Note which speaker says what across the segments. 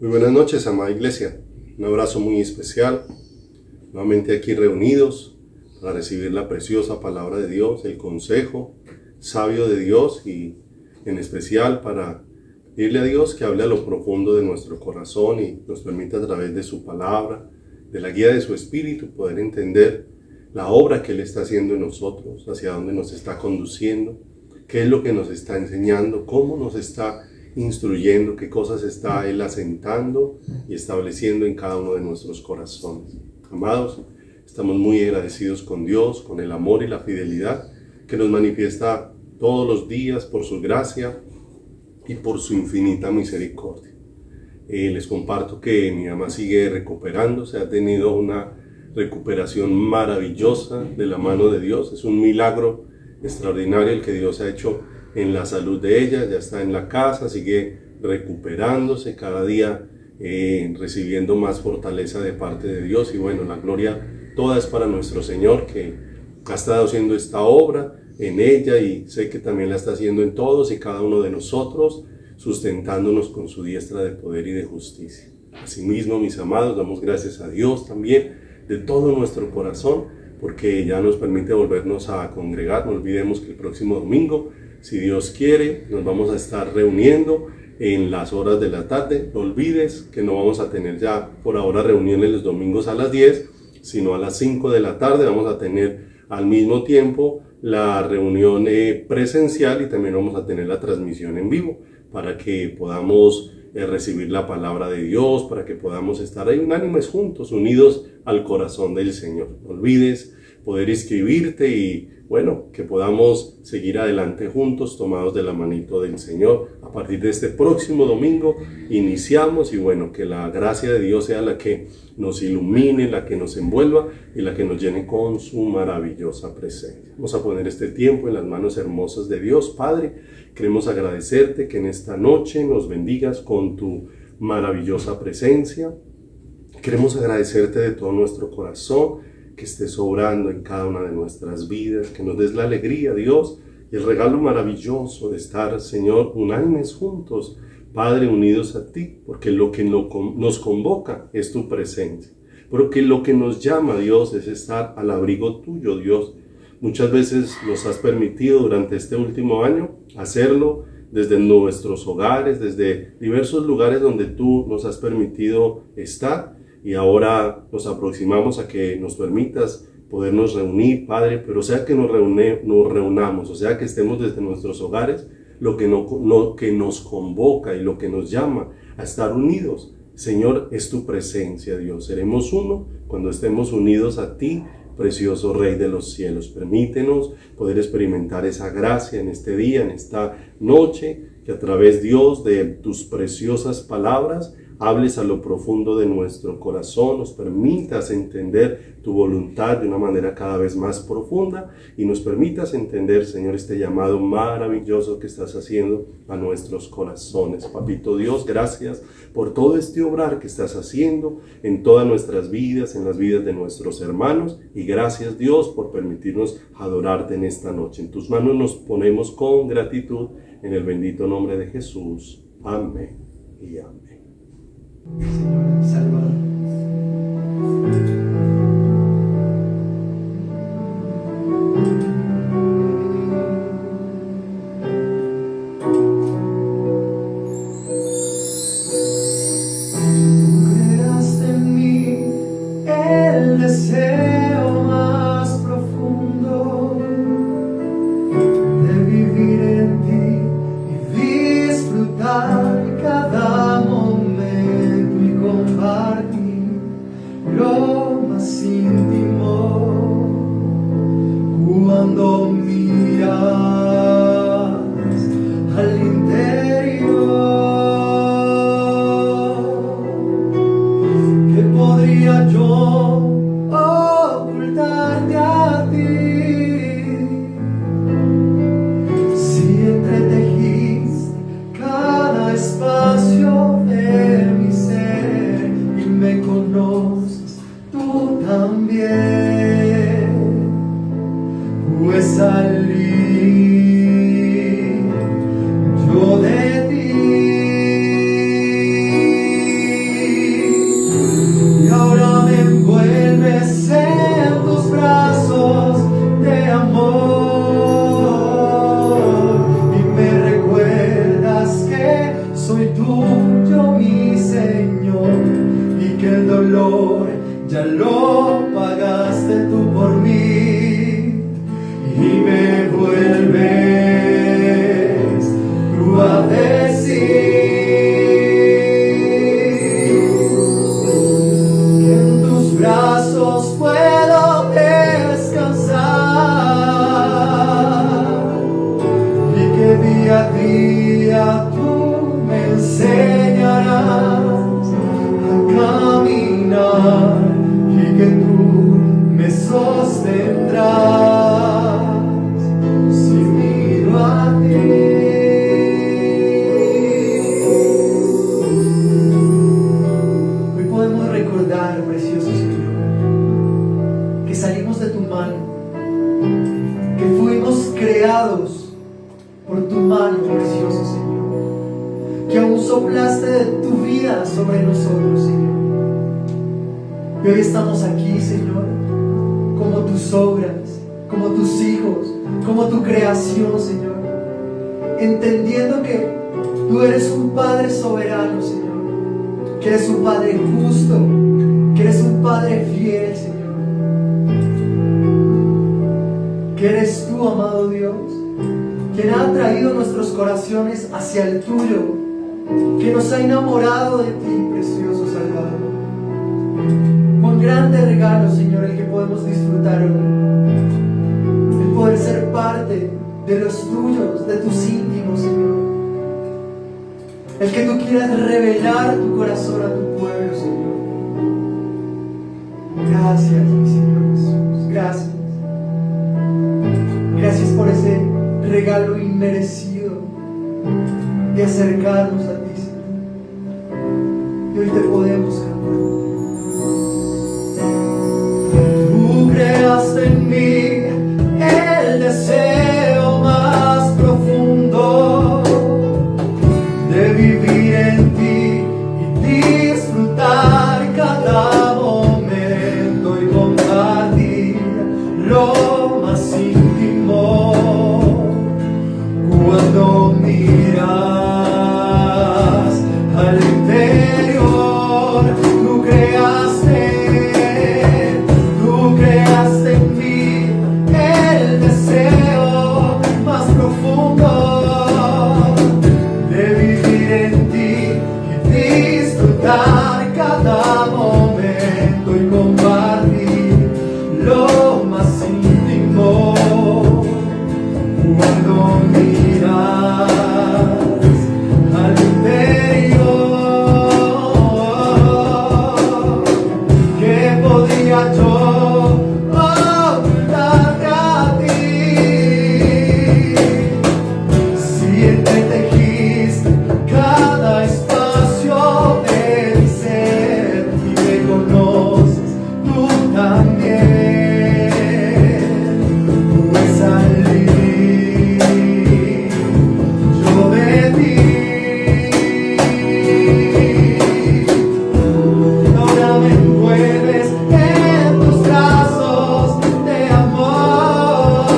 Speaker 1: Muy buenas noches, amada iglesia. Un abrazo muy especial. Nuevamente aquí reunidos para recibir la preciosa palabra de Dios, el consejo sabio de Dios y en especial para pedirle a Dios que hable a lo profundo de nuestro corazón y nos permita a través de su palabra, de la guía de su espíritu, poder entender la obra que Él está haciendo en nosotros, hacia dónde nos está conduciendo, qué es lo que nos está enseñando, cómo nos está instruyendo, qué cosas está Él asentando y estableciendo en cada uno de nuestros corazones. Amados, estamos muy agradecidos con Dios, con el amor y la fidelidad que nos manifiesta todos los días por su gracia y por su infinita misericordia. Les comparto que mi mamá sigue recuperándose, ha tenido una recuperación maravillosa de la mano de Dios. Es un milagro extraordinario el que Dios ha hecho en la salud de ella. Ya está en la casa, sigue recuperándose cada día, recibiendo más fortaleza de parte de Dios. Y bueno, la gloria toda es para nuestro Señor, que ha estado haciendo esta obra en ella y sé que también la está haciendo en todos y cada uno de nosotros, sustentándonos con su diestra de poder y de justicia. Asimismo, mis amados, damos gracias a Dios también de todo nuestro corazón, porque ya nos permite volvernos a congregar. No olvidemos que el próximo domingo, si Dios quiere, nos vamos a estar reuniendo en las horas de la tarde. No olvides que no vamos a tener ya por ahora reuniones los domingos a las 10, sino a las 5 de la tarde vamos a tener al mismo tiempo la reunión presencial y también vamos a tener la transmisión en vivo para que podamos recibir la palabra de Dios, para que podamos estar ahí unánimes juntos, unidos al corazón del Señor. No olvides poder inscribirte y bueno, que podamos seguir adelante juntos, tomados de la manito del Señor. A partir de este próximo domingo iniciamos y bueno, que la gracia de Dios sea la que nos ilumine, la que nos envuelva y la que nos llene con su maravillosa presencia. Vamos a poner este tiempo en las manos hermosas de Dios. Padre, queremos agradecerte que en esta noche nos bendigas con tu maravillosa presencia. Queremos agradecerte de todo nuestro corazón que estés obrando en cada una de nuestras vidas, que nos des la alegría, Dios, y el regalo maravilloso de estar, Señor, unánimes juntos, Padre, unidos a ti, porque lo que nos convoca es tu presencia, porque lo que nos llama, Dios, es estar al abrigo tuyo, Dios. Muchas veces nos has permitido durante este último año hacerlo desde nuestros hogares, desde diversos lugares donde tú nos has permitido estar, y ahora nos aproximamos a que nos permitas podernos reunir, Padre, pero sea que nos reunamos, o sea que estemos desde nuestros hogares, lo que nos convoca y lo que nos llama a estar unidos, Señor, es tu presencia, Dios. Seremos uno cuando estemos unidos a ti, precioso Rey de los cielos. Permítenos poder experimentar esa gracia en este día, en esta noche, que a través, Dios, de tus preciosas palabras, hables a lo profundo de nuestro corazón, nos permitas entender tu voluntad de una manera cada vez más profunda y nos permitas entender, Señor, este llamado maravilloso que estás haciendo a nuestros corazones. Papito Dios, gracias por todo este obrar que estás haciendo en todas nuestras vidas, en las vidas de nuestros hermanos, y gracias, Dios, por permitirnos adorarte en esta noche. En tus manos nos ponemos con gratitud en el bendito nombre de Jesús. Amén y amén.
Speaker 2: Señor, salva. Tú creaste en mí el deseo más profundo de vivir en ti y disfrutar cada momento y compartir. soy tuyo, mi Señor, y que el dolor ya lo pagaste tú por mí, y me vuelves tú a decir que en tus brazos puedo descansar, y que día a día tú me enseñarás a caminar, y que tú me sostendrás si miro a ti. Hoy podemos recordar, precioso Señor, que salimos de tu mano, que fuimos creados por tu mano, precioso Señor, que aún soplaste de tu vida sobre nosotros, Señor. Y hoy estamos aquí, Señor, como tus obras, como tus hijos, como tu creación, Señor, entendiendo que tú eres un Padre soberano, Señor, que eres un Padre justo, que eres un Padre fiel, Señor, que eres tú, amado Dios, quien ha atraído nuestros corazones hacia el tuyo, que nos ha enamorado de ti, precioso Salvador. Un grande regalo, Señor, el que podemos disfrutar hoy, el poder ser parte de los tuyos, de tus íntimos, Señor, el que tú quieras revelar tu corazón a tu pueblo, Señor. Gracias, mi Señor Jesús, gracias. Gracias por ese regalo inmerecido de acercarnos a ti, Señor. Y hoy te podemos cantar. Tú creaste en mí el deseo más profundo de vivir en ti y disfrutar cada momento y compartir lo más íntimo. Cuando miras al interior, tú creaste en mí el deseo más profundo de vivir en ti y disfrutar cada momento y compartir lo más íntimo. Cuando miras al interior, ¿qué podría yo ocultarte a ti? Si entretejiste cada espacio del ser y me conoces tú también, pues salí yo de ti. Ahora me envuelves en tus brazos de amor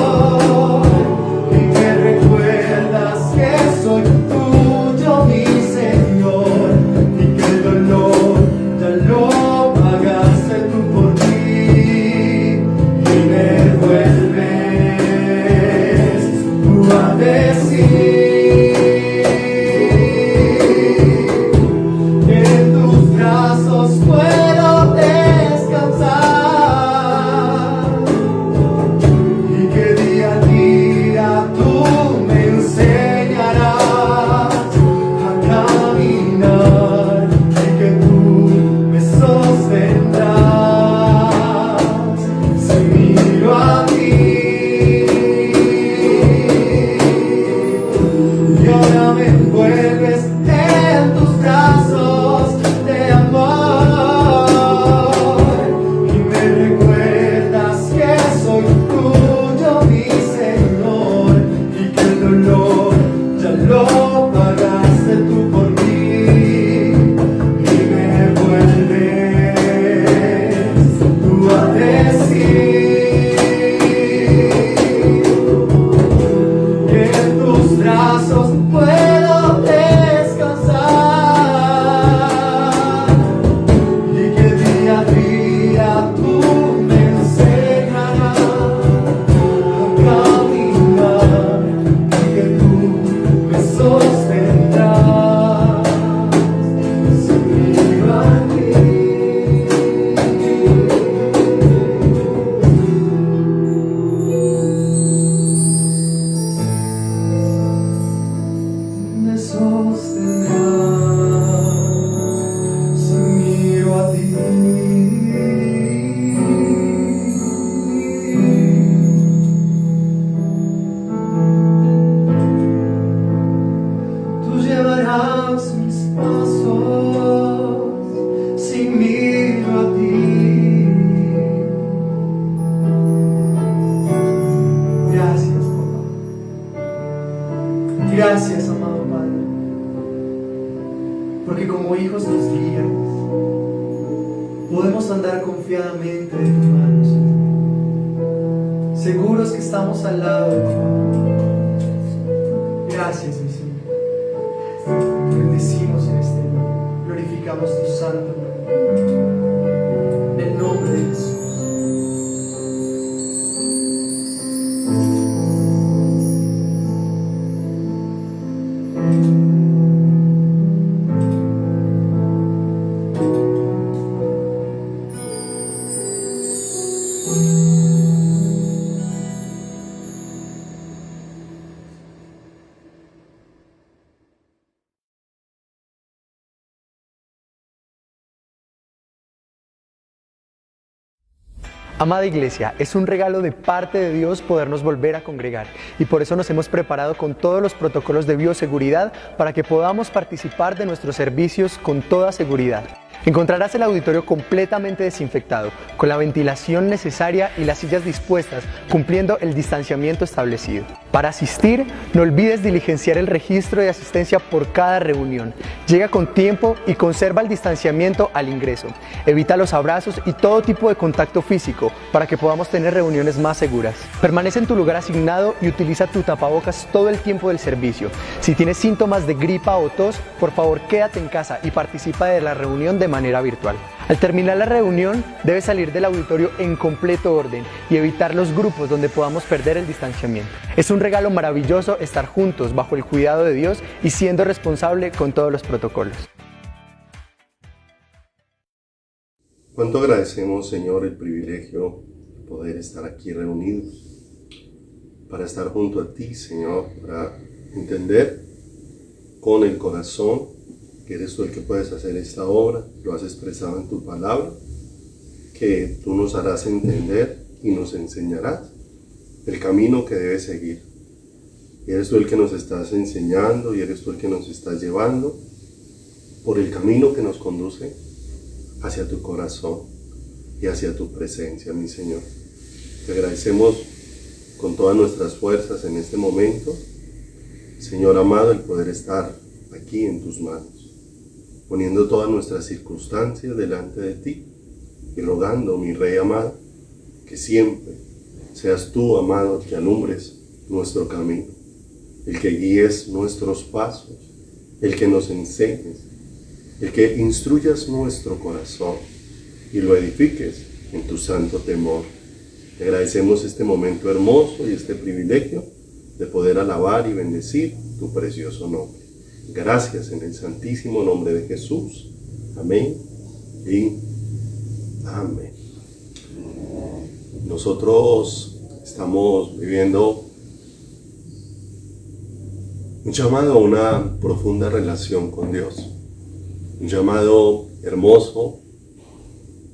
Speaker 2: y me recuerdas que soy tuyo, mi Señor, y que el dolor ya lo pagaste tú por mí, y me vuelves tú a decir que en tus brazos puedo descansar, y que día a día tú me enseñarás a caminar, y que tú me sostendrás si miro a ti. Y ahora me envuelves en tus brazos de amor y me recuerdas que soy tuyo, mi Señor, y que el dolor ya lo pagaste tú por mí, ojos si miro a ti. Gracias, papá. Gracias, amado Padre, porque como hijos nos guías. Podemos andar confiadamente de tu mano, Señor, seguros que estamos al lado de ti. Gracias, mi Señor. Te bendecimos en este día. Glorificamos tu santo nombre. En el nombre de Jesús.
Speaker 3: Amada Iglesia, es un regalo de parte de Dios podernos volver a congregar y por eso nos hemos preparado con todos los protocolos de bioseguridad para que podamos participar de nuestros servicios con toda seguridad. Encontrarás el auditorio completamente desinfectado, con la ventilación necesaria y las sillas dispuestas, cumpliendo el distanciamiento establecido. Para asistir, no olvides diligenciar el registro de asistencia por cada reunión. Llega con tiempo y conserva el distanciamiento al ingreso. Evita los abrazos y todo tipo de contacto físico para que podamos tener reuniones más seguras. Permanece en tu lugar asignado y utiliza tu tapabocas todo el tiempo del servicio. Si tienes síntomas de gripa o tos, por favor quédate en casa y participa de la reunión de manera virtual. Al terminar la reunión, debes salir del auditorio en completo orden y evitar los grupos donde podamos perder el distanciamiento. Es un regalo maravilloso estar juntos bajo el cuidado de Dios y siendo responsable con todos los protocolos.
Speaker 1: Cuánto agradecemos, Señor, el privilegio de poder estar aquí reunidos, para estar junto a ti, Señor, para entender con el corazón que eres tú el que puedes hacer esta obra, lo has expresado en tu palabra, que tú nos harás entender y nos enseñarás el camino que debes seguir. Y eres tú el que nos estás enseñando y eres tú el que nos estás llevando por el camino que nos conduce hacia tu corazón y hacia tu presencia, mi Señor. Te agradecemos con todas nuestras fuerzas en este momento, Señor amado, el poder estar aquí en tus manos, poniendo todas nuestras circunstancias delante de ti y rogando, mi Rey amado, que siempre seas tú, amado, el que alumbres nuestro camino, el que guíes nuestros pasos, el que nos enseñes, el que instruyas nuestro corazón y lo edifiques en tu santo temor. Te agradecemos este momento hermoso y este privilegio de poder alabar y bendecir tu precioso nombre. Gracias en el santísimo nombre de Jesús. Amén y amén. Nosotros estamos viviendo un llamado a una profunda relación con Dios. Un llamado hermoso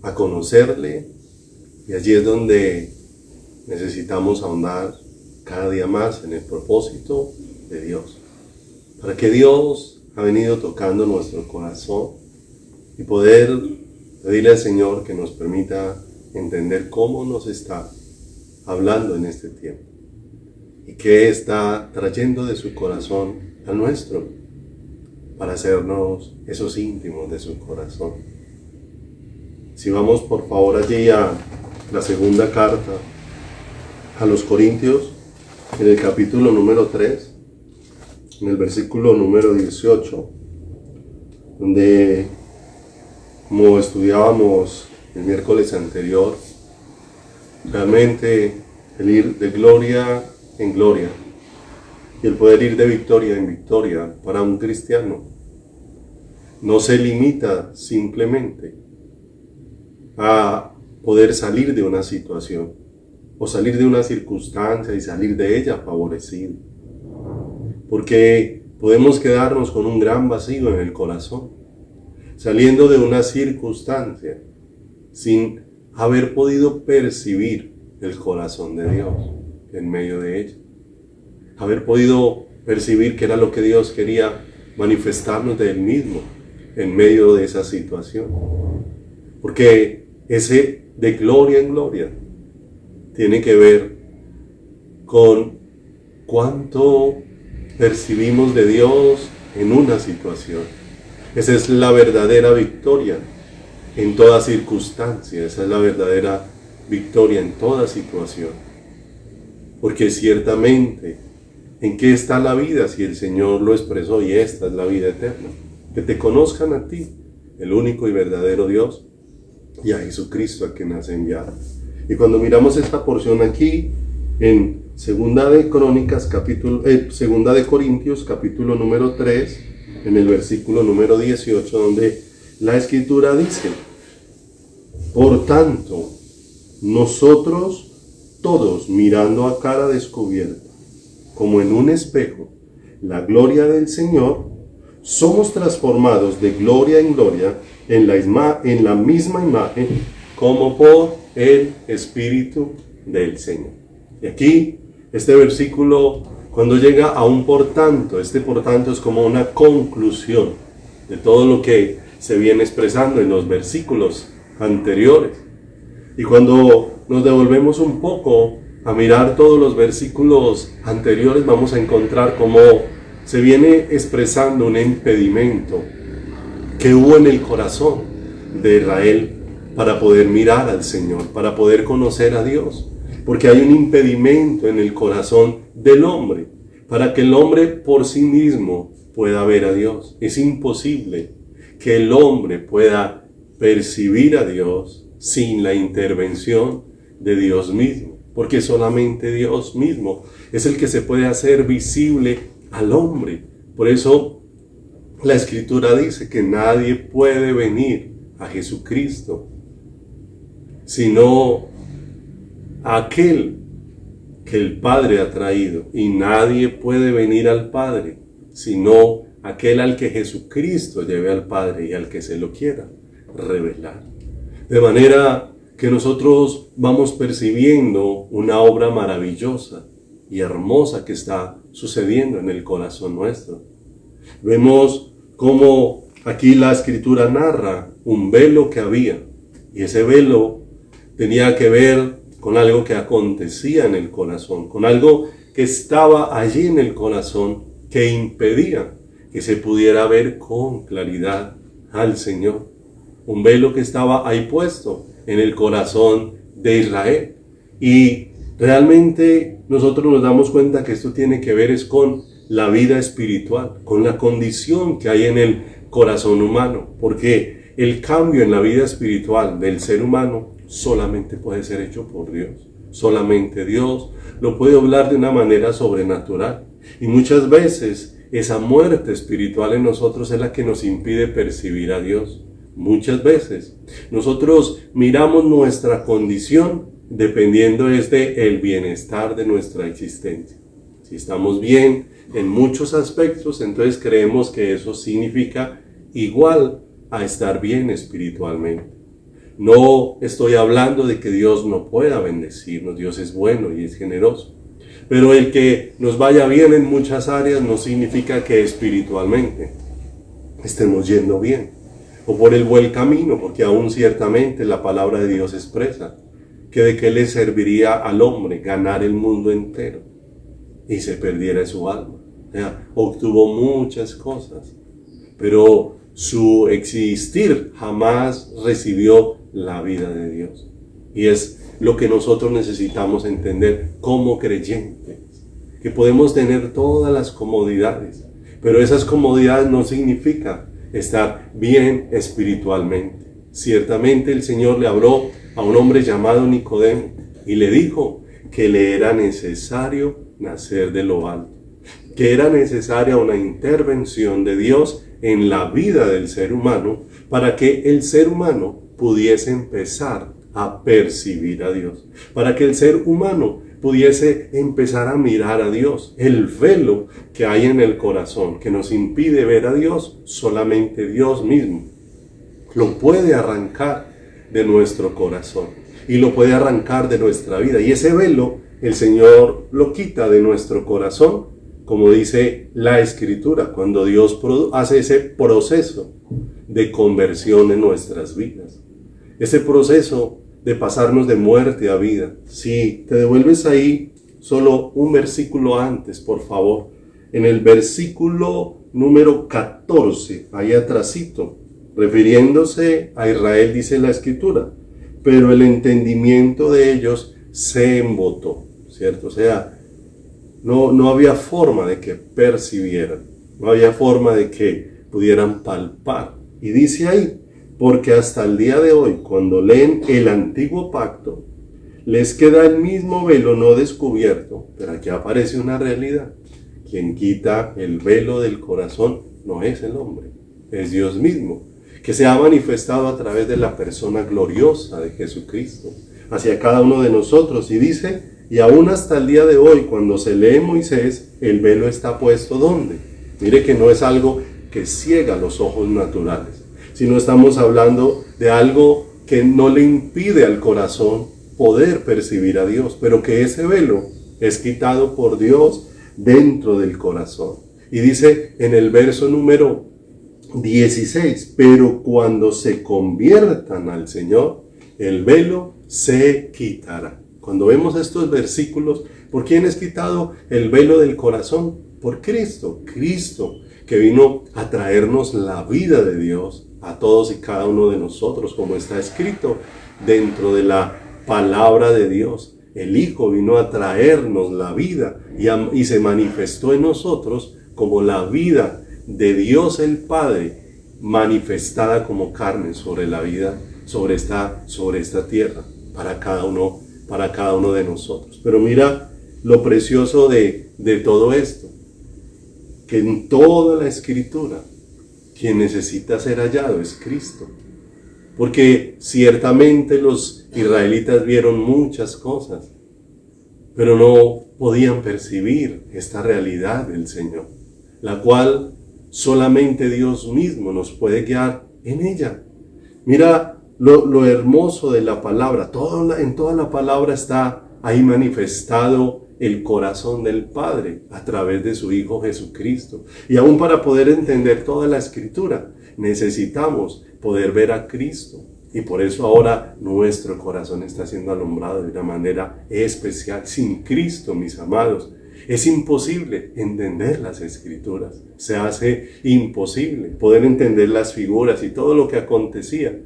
Speaker 1: a conocerle, y allí es donde necesitamos ahondar cada día más en el propósito de Dios. Para que Dios ha venido tocando nuestro corazón y poder pedirle al Señor que nos permita entender cómo nos está hablando en este tiempo y qué está trayendo de su corazón al nuestro para hacernos esos íntimos de su corazón. Si vamos por favor allí a la segunda carta a los Corintios, en el capítulo número 3, en el versículo número 18, donde, como estudiábamos el miércoles anterior, realmente el ir de gloria en gloria y el poder ir de victoria en victoria para un cristiano no se limita simplemente a poder salir de una situación o salir de una circunstancia y salir de ella favorecido, porque podemos quedarnos con un gran vacío en el corazón, saliendo de una circunstancia sin haber podido percibir el corazón de Dios en medio de ella, haber podido percibir que era lo que Dios quería manifestarnos de Él mismo en medio de esa situación. Porque ese de gloria en gloria tiene que ver con cuánto percibimos de Dios en una situación. Esa es la verdadera victoria en toda circunstancia. Esa es la verdadera victoria en toda situación. Porque ciertamente, ¿en qué está la vida? Si el Señor lo expresó, y esta es la vida eterna, que te conozcan a ti, el único y verdadero Dios, y a Jesucristo a quien has enviado. Y cuando miramos esta porción aquí, en Segunda de Corintios, capítulo número 3, en el versículo número 18, donde la Escritura dice: por tanto, nosotros todos, mirando a cara descubierta, como en un espejo, la gloria del Señor, somos transformados de gloria en gloria en la misma imagen, como por el Espíritu del Señor. Y aquí, este versículo, cuando llega a un por tanto, este por tanto es como una conclusión de todo lo que se viene expresando en los versículos anteriores. Y cuando nos devolvemos un poco a mirar todos los versículos anteriores, vamos a encontrar cómo se viene expresando un impedimento que hubo en el corazón de Israel para poder mirar al Señor, para poder conocer a Dios. Porque hay un impedimento en el corazón del hombre, para que el hombre por sí mismo pueda ver a Dios. Es imposible que el hombre pueda percibir a Dios sin la intervención de Dios mismo, porque solamente Dios mismo es el que se puede hacer visible al hombre. Por eso la Escritura dice que nadie puede venir a Jesucristo sino aquel que el Padre ha traído, y nadie puede venir al Padre sino aquel al que Jesucristo lleve al Padre y al que se lo quiera revelar. De manera que nosotros vamos percibiendo una obra maravillosa y hermosa que está sucediendo en el corazón nuestro. Vemos cómo aquí la Escritura narra un velo que había, y ese velo tenía que ver con algo que acontecía en el corazón, con algo que estaba allí en el corazón que impedía que se pudiera ver con claridad al Señor. Un velo que estaba ahí puesto en el corazón de Israel. Y realmente nosotros nos damos cuenta que esto tiene que ver es con la vida espiritual, con la condición que hay en el corazón humano, porque el cambio en la vida espiritual del ser humano solamente puede ser hecho por Dios. Solamente Dios lo puede obrar de una manera sobrenatural. Y muchas veces esa muerte espiritual en nosotros es la que nos impide percibir a Dios. Muchas veces nosotros miramos nuestra condición dependiendo el bienestar de nuestra existencia. Si estamos bien en muchos aspectos, entonces creemos que eso significa igual a estar bien espiritualmente. No estoy hablando de que Dios no pueda bendecirnos, Dios es bueno y es generoso. Pero el que nos vaya bien en muchas áreas no significa que espiritualmente estemos yendo bien o por el buen camino, porque aún ciertamente la palabra de Dios expresa que de qué le serviría al hombre ganar el mundo entero y se perdiera su alma. O sea, obtuvo muchas cosas, pero su existir jamás recibió la vida de Dios. Y es lo que nosotros necesitamos entender como creyentes, que podemos tener todas las comodidades, pero esas comodidades no significan estar bien espiritualmente. Ciertamente el Señor le habló a un hombre llamado Nicodemo y le dijo que le era necesario nacer de lo alto, que era necesaria una intervención de Dios en la vida del ser humano para que el ser humano pudiese empezar a percibir a Dios, para que el ser humano pudiese empezar a mirar a Dios. El velo que hay en el corazón que nos impide ver a Dios, solamente Dios mismo lo puede arrancar de nuestro corazón y lo puede arrancar de nuestra vida. Y ese velo el Señor lo quita de nuestro corazón, como dice la Escritura, cuando Dios hace ese proceso de conversión en nuestras vidas. Ese proceso de pasarnos de muerte a vida. Si te devuelves ahí solo un versículo antes, por favor. En el versículo número 14, ahí atrásito, refiriéndose a Israel, dice la Escritura, pero el entendimiento de ellos se embotó, ¿cierto? O sea, no había forma de que percibieran, no había forma de que pudieran palpar. Y dice ahí, porque hasta el día de hoy, cuando leen el antiguo pacto, les queda el mismo velo no descubierto, pero aquí aparece una realidad. Quien quita el velo del corazón no es el hombre, es Dios mismo, que se ha manifestado a través de la persona gloriosa de Jesucristo hacia cada uno de nosotros. Y dice, y aún hasta el día de hoy, cuando se lee Moisés, el velo está puesto ¿dónde? Mire que no es algo que ciega los ojos naturales, sino estamos hablando de algo que no le impide al corazón poder percibir a Dios, pero que ese velo es quitado por Dios dentro del corazón. Y dice en el verso número 16, pero cuando se conviertan al Señor, el velo se quitará. Cuando vemos estos versículos, ¿por quién es quitado el velo del corazón? Por Cristo. Cristo, que vino a traernos la vida de Dios a todos y cada uno de nosotros, como está escrito dentro de la palabra de Dios. El Hijo vino a traernos la vida y se manifestó en nosotros como la vida de Dios el Padre, manifestada como carne sobre la vida, sobre esta tierra, para cada uno de nosotros. Pero mira lo precioso de todo esto, que en toda la Escritura, quien necesita ser hallado es Cristo. Porque ciertamente los israelitas vieron muchas cosas, pero no podían percibir esta realidad del Señor, la cual solamente Dios mismo nos puede guiar en ella. Mira lo hermoso de la palabra. En toda la palabra está ahí manifestado el corazón del Padre a través de su Hijo Jesucristo. Y aún para poder entender toda la Escritura, necesitamos poder ver a Cristo. Y por eso ahora nuestro corazón está siendo alumbrado de una manera especial. Sin Cristo, mis amados, es imposible entender las Escrituras. Se hace imposible poder entender las figuras y todo lo que acontecía.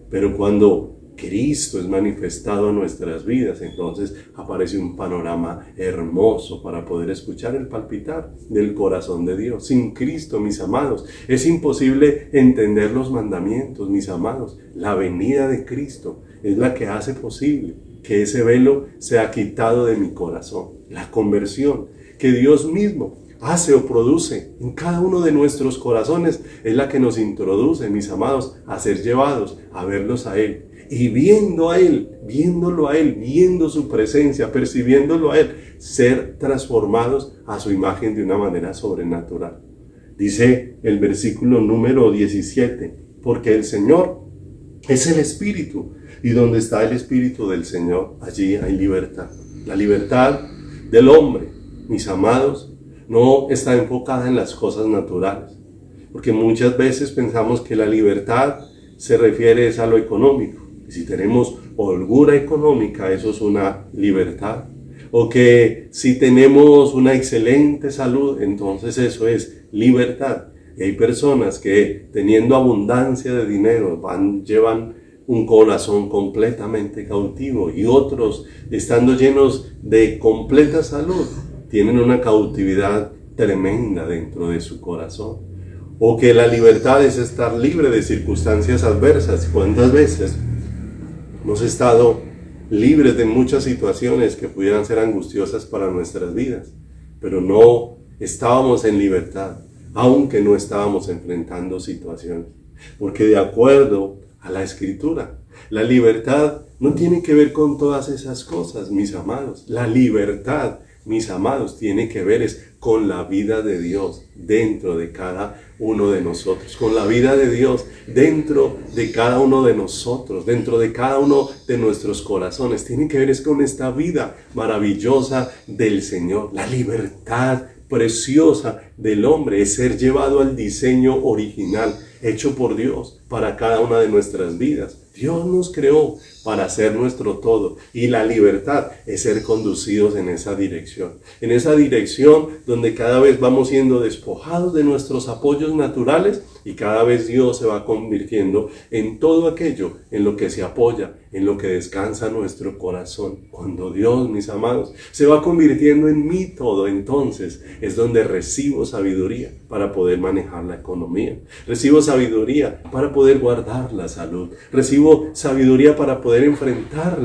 Speaker 1: Pero cuando Cristo es manifestado a nuestras vidas, entonces aparece un panorama hermoso para poder escuchar el palpitar del corazón de Dios. Sin Cristo, mis amados, es imposible entender los mandamientos, mis amados. La venida de Cristo es la que hace posible que ese velo sea quitado de mi corazón. La conversión que Dios mismo hace o produce en cada uno de nuestros corazones es la que nos introduce, mis amados, a ser llevados, a verlos a Él. Y viendo a Él, viéndolo a Él, viendo su presencia, percibiéndolo a Él, ser transformados a su imagen de una manera sobrenatural. Dice el versículo número 17, porque el Señor es el Espíritu, y donde está el Espíritu del Señor, allí hay libertad. La libertad del hombre, mis amados, no está enfocada en las cosas naturales, porque muchas veces pensamos que la libertad se refiere a lo económico. Y si tenemos holgura económica, eso es una libertad. O que si tenemos una excelente salud, entonces eso es libertad. Y hay personas que teniendo abundancia de dinero llevan un corazón completamente cautivo, y otros, estando llenos de completa salud, tienen una cautividad tremenda dentro de su corazón. O que la libertad es estar libre de circunstancias adversas. ¿Cuántas veces hemos estado libres de muchas situaciones que pudieran ser angustiosas para nuestras vidas, pero no estábamos en libertad, aunque no estábamos enfrentando situaciones? Porque de acuerdo a la Escritura, la libertad no tiene que ver con todas esas cosas, mis amados. La libertad, mis amados, tiene que ver con la vida de Dios dentro de cada uno de nosotros, con la vida de Dios dentro de cada uno de nosotros, dentro de cada uno de nuestros corazones. Tiene que ver con esta vida maravillosa del Señor. La libertad preciosa del hombre es ser llevado al diseño original, hecho por Dios para cada una de nuestras vidas. Dios nos creó para ser nuestro todo, y la libertad es ser conducidos en esa dirección donde cada vez vamos siendo despojados de nuestros apoyos naturales, y cada vez Dios se va convirtiendo en todo aquello en lo que se apoya, en lo que descansa nuestro corazón. Cuando Dios, mis amados, se va convirtiendo en mi todo, entonces es donde recibo sabiduría para poder manejar la economía. Recibo sabiduría para poder guardar la salud. Recibo sabiduría para poder enfrentar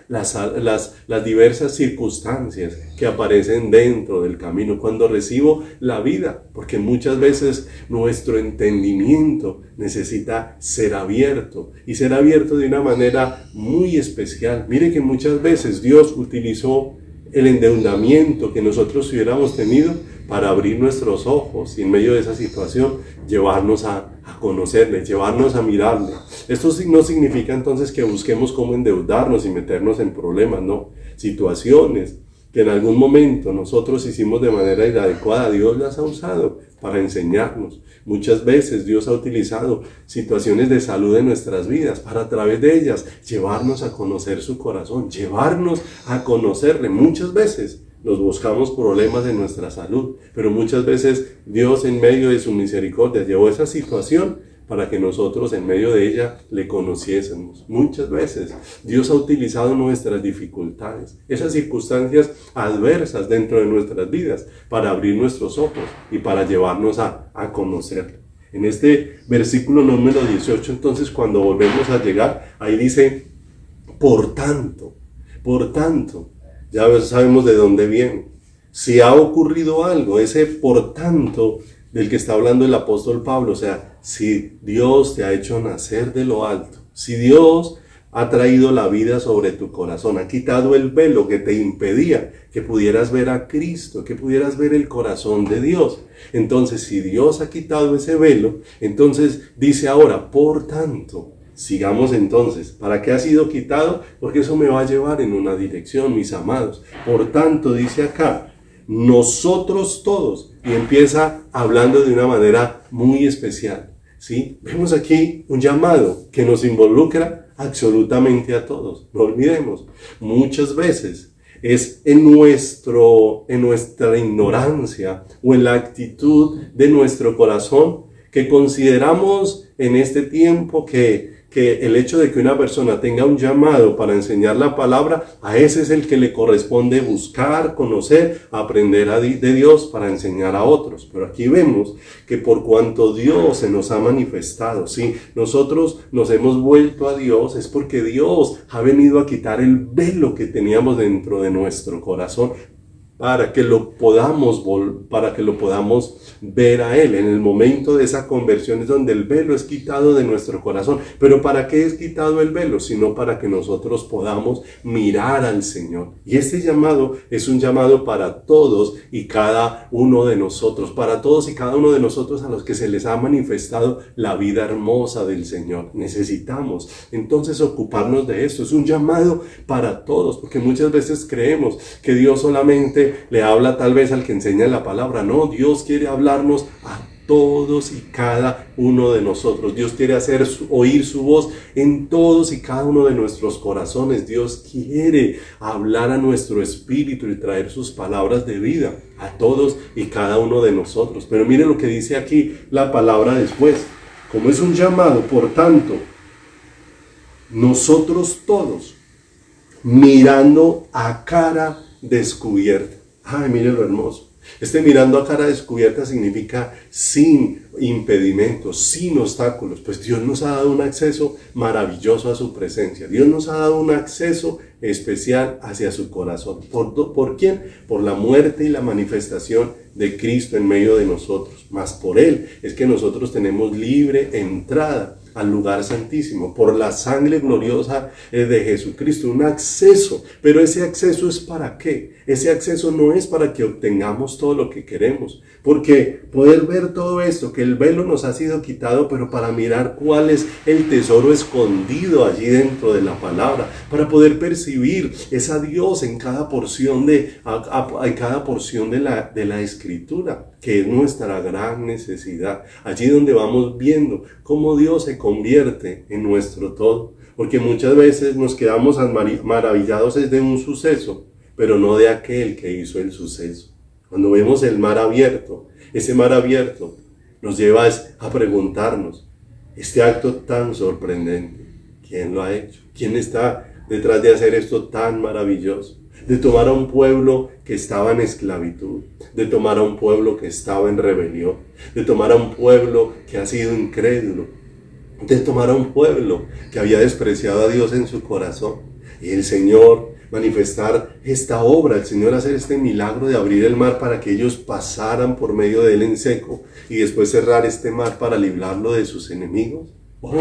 Speaker 1: las diversas circunstancias que aparecen dentro del camino. Cuando recibo la vida, porque muchas veces nuestro entendimiento necesita ser abierto, y ser abierto de una manera muy especial. Mire que muchas veces Dios utilizó el endeudamiento que nosotros hubiéramos tenido para abrir nuestros ojos, y en medio de esa situación llevarnos a conocerle, llevarnos a mirarle. Esto no significa entonces que busquemos cómo endeudarnos y meternos en problemas, no. Situaciones que en algún momento nosotros hicimos de manera inadecuada, Dios las ha usado para enseñarnos. Muchas veces Dios ha utilizado situaciones de salud en nuestras vidas para, a través de ellas, llevarnos a conocer su corazón, llevarnos a conocerle. Muchas veces nos buscamos problemas en nuestra salud, pero muchas veces Dios, en medio de su misericordia, llevó esa situación para que nosotros en medio de ella le conociésemos. Muchas veces Dios ha utilizado nuestras dificultades, esas circunstancias adversas dentro de nuestras vidas, para abrir nuestros ojos y para llevarnos a conocerle. En este versículo número 18, entonces, cuando volvemos a llegar, ahí dice, por tanto, ya sabemos de dónde viene. Si ha ocurrido algo, ese por tanto del que está hablando el apóstol Pablo, o sea, si Dios te ha hecho nacer de lo alto, si Dios ha traído la vida sobre tu corazón, ha quitado el velo que te impedía que pudieras ver a Cristo, que pudieras ver el corazón de Dios. Entonces, si Dios ha quitado ese velo, entonces dice ahora, por tanto, sigamos entonces. ¿Para qué ha sido quitado? Porque eso me va a llevar en una dirección, mis amados. Por tanto, dice acá, nosotros todos, y empieza hablando de una manera muy especial, ¿sí? Vemos aquí un llamado que nos involucra absolutamente a todos. No olvidemos, muchas veces es en nuestra ignorancia o en la actitud de nuestro corazón que consideramos en este tiempo que el hecho de que una persona tenga un llamado para enseñar la palabra, a ese es el que le corresponde buscar, conocer, aprender de Dios para enseñar a otros. Pero aquí vemos que por cuanto Dios se nos ha manifestado, sí, nosotros nos hemos vuelto a Dios, es porque Dios ha venido a quitar el velo que teníamos dentro de nuestro corazón, para que lo podamos ver a Él. En el momento de esa conversión es donde el velo es quitado de nuestro corazón. Pero ¿para qué es quitado el velo? Sino para que nosotros podamos mirar al Señor. Y este llamado es un llamado para todos y cada uno de nosotros, para todos y cada uno de nosotros a los que se les ha manifestado la vida hermosa del Señor. Necesitamos entonces ocuparnos de esto. Es un llamado para todos, porque muchas veces creemos que Dios solamente le habla tal vez al que enseña la palabra. No, Dios quiere hablarnos a todos y cada uno de nosotros. Dios quiere hacer oír su voz en todos y cada uno de nuestros corazones. Dios quiere hablar a nuestro espíritu y traer sus palabras de vida a todos y cada uno de nosotros. Pero mire lo que dice aquí la palabra después. Como es un llamado, por tanto, nosotros todos, mirando a cara descubierta. Ay, mire lo hermoso. Este mirando a cara descubierta significa sin impedimentos, sin obstáculos. Pues Dios nos ha dado un acceso maravilloso a su presencia. Dios nos ha dado un acceso especial hacia su corazón. ¿Por quién? Por la muerte y la manifestación de Cristo en medio de nosotros. Mas por Él es que nosotros tenemos libre entrada al lugar santísimo, por la sangre gloriosa de Jesucristo, un acceso. Pero ese acceso es ¿para qué? Ese acceso no es para que obtengamos todo lo que queremos, porque poder ver todo esto, que el velo nos ha sido quitado, pero para mirar cuál es el tesoro escondido allí dentro de la palabra, para poder percibir esa Dios en cada porción de la Escritura. que es nuestra gran necesidad. Allí donde vamos viendo cómo Dios se convierte en nuestro todo. Porque muchas veces nos quedamos maravillados de un suceso, pero no de aquel que hizo el suceso. Cuando vemos el mar abierto, ese mar abierto nos lleva a preguntarnos, este acto tan sorprendente, ¿quién lo ha hecho? ¿Quién está detrás de hacer esto tan maravilloso? De tomar a un pueblo que estaba en esclavitud, de tomar a un pueblo que estaba en rebelión, de tomar a un pueblo que ha sido incrédulo, de tomar a un pueblo que había despreciado a Dios en su corazón. Y el Señor manifestar esta obra, el Señor hacer este milagro de abrir el mar para que ellos pasaran por medio de él en seco y después cerrar este mar para librarlo de sus enemigos. Oh,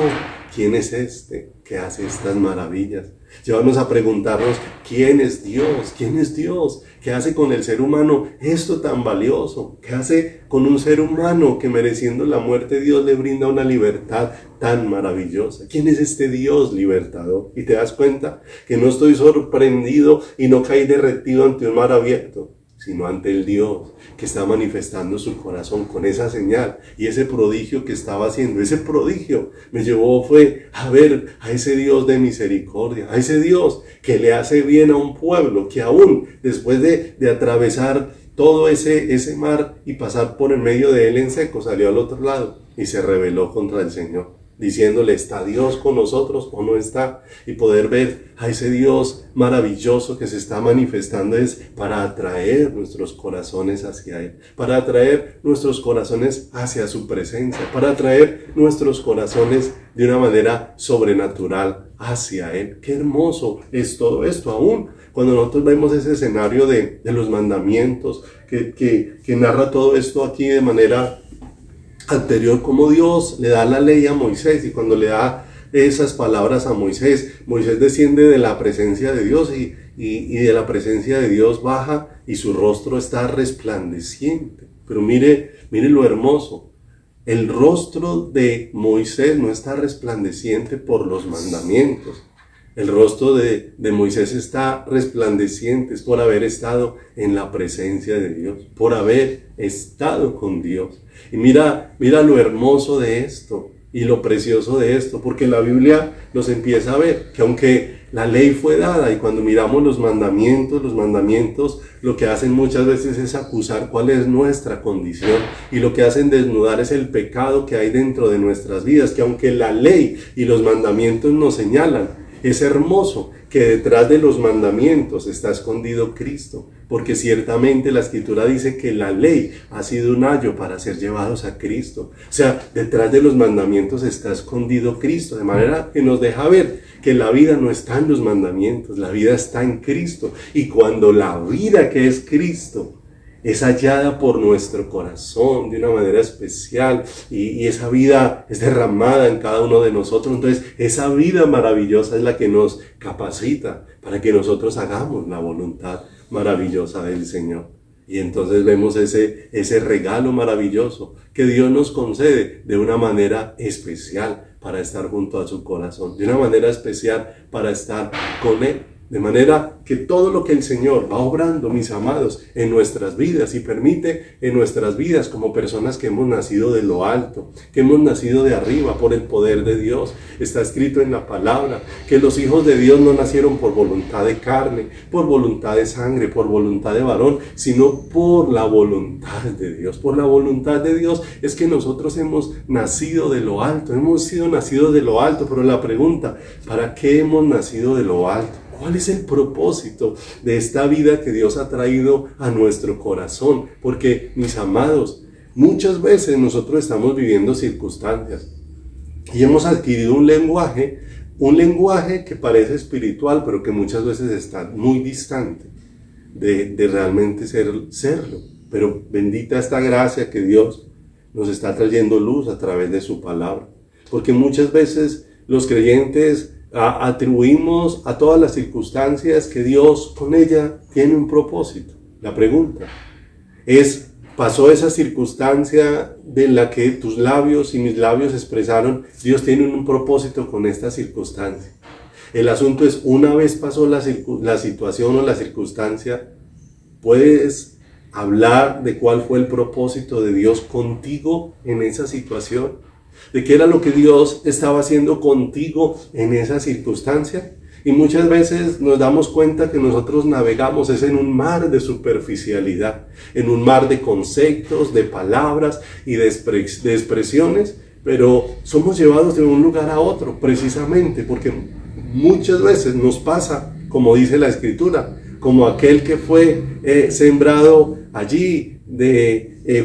Speaker 1: ¿quién es este que hace estas maravillas? Llevarnos a preguntarnos, ¿quién es Dios? ¿Quién es Dios? ¿Qué hace con el ser humano esto tan valioso? ¿Qué hace con un ser humano que mereciendo la muerte Dios le brinda una libertad tan maravillosa? ¿Quién es este Dios libertador? Y te das cuenta que no estoy sorprendido y no caí derretido ante un mar abierto, sino ante el Dios que está manifestando su corazón con esa señal y ese prodigio que estaba haciendo. Ese prodigio me llevó fue a ver a ese Dios de misericordia, a ese Dios que le hace bien a un pueblo que aún después de atravesar todo ese mar y pasar por el medio de él en seco, salió al otro lado y se rebeló contra el Señor, diciéndole, ¿está Dios con nosotros o no está? Y poder ver a ese Dios maravilloso que se está manifestando es para atraer nuestros corazones hacia Él, para atraer nuestros corazones hacia su presencia, para atraer nuestros corazones de una manera sobrenatural hacia Él. Qué hermoso es todo esto, aún cuando nosotros vemos ese escenario de los mandamientos que narra todo esto aquí de manera anterior, como Dios le da la ley a Moisés, y cuando le da esas palabras a Moisés, Moisés desciende de la presencia de Dios y de la presencia de Dios baja y su rostro está resplandeciente. Pero mire lo hermoso, el rostro de Moisés no está resplandeciente por los mandamientos. El rostro de Moisés está resplandeciente, es por haber estado en la presencia de Dios, por haber estado con Dios. Y mira lo hermoso de esto y lo precioso de esto, porque la Biblia nos empieza a ver que aunque la ley fue dada y cuando miramos los mandamientos lo que hacen muchas veces es acusar cuál es nuestra condición y lo que hacen desnudar es el pecado que hay dentro de nuestras vidas, que aunque la ley y los mandamientos nos señalan, es hermoso que detrás de los mandamientos está escondido Cristo, porque ciertamente la Escritura dice que la ley ha sido un ayo para ser llevados a Cristo. O sea, detrás de los mandamientos está escondido Cristo, de manera que nos deja ver que la vida no está en los mandamientos, la vida está en Cristo. Y cuando la vida que es Cristo es hallada por nuestro corazón de una manera especial y esa vida es derramada en cada uno de nosotros, entonces esa vida maravillosa es la que nos capacita para que nosotros hagamos la voluntad maravillosa del Señor. Y entonces vemos ese regalo maravilloso que Dios nos concede de una manera especial para estar junto a su corazón, de una manera especial para estar con Él. De manera que todo lo que el Señor va obrando, mis amados, en nuestras vidas y permite en nuestras vidas como personas que hemos nacido de lo alto, que hemos nacido de arriba por el poder de Dios. Está escrito en la palabra que los hijos de Dios no nacieron por voluntad de carne, por voluntad de sangre, por voluntad de varón, sino por la voluntad de Dios. Por la voluntad de Dios es que nosotros hemos nacido de lo alto, hemos sido nacidos de lo alto, pero la pregunta, ¿para qué hemos nacido de lo alto? ¿Cuál es el propósito de esta vida que Dios ha traído a nuestro corazón? Porque, mis amados, muchas veces nosotros estamos viviendo circunstancias y hemos adquirido un lenguaje que parece espiritual, pero que muchas veces está muy distante de realmente serlo. Pero bendita esta gracia que Dios nos está trayendo luz a través de su palabra. Porque muchas veces los creyentes atribuimos a todas las circunstancias que Dios con ella tiene un propósito. La pregunta es, ¿pasó esa circunstancia de la que tus labios y mis labios expresaron? Dios tiene un propósito con esta circunstancia. El asunto es, una vez pasó la situación o la circunstancia, ¿puedes hablar de cuál fue el propósito de Dios contigo en esa situación, de qué era lo que Dios estaba haciendo contigo en esa circunstancia. Y muchas veces nos damos cuenta que nosotros navegamos es en un mar de superficialidad, en un mar de conceptos, de palabras y de expresiones, pero somos llevados de un lugar a otro precisamente porque muchas veces nos pasa, como dice la Escritura, como aquel que fue sembrado allí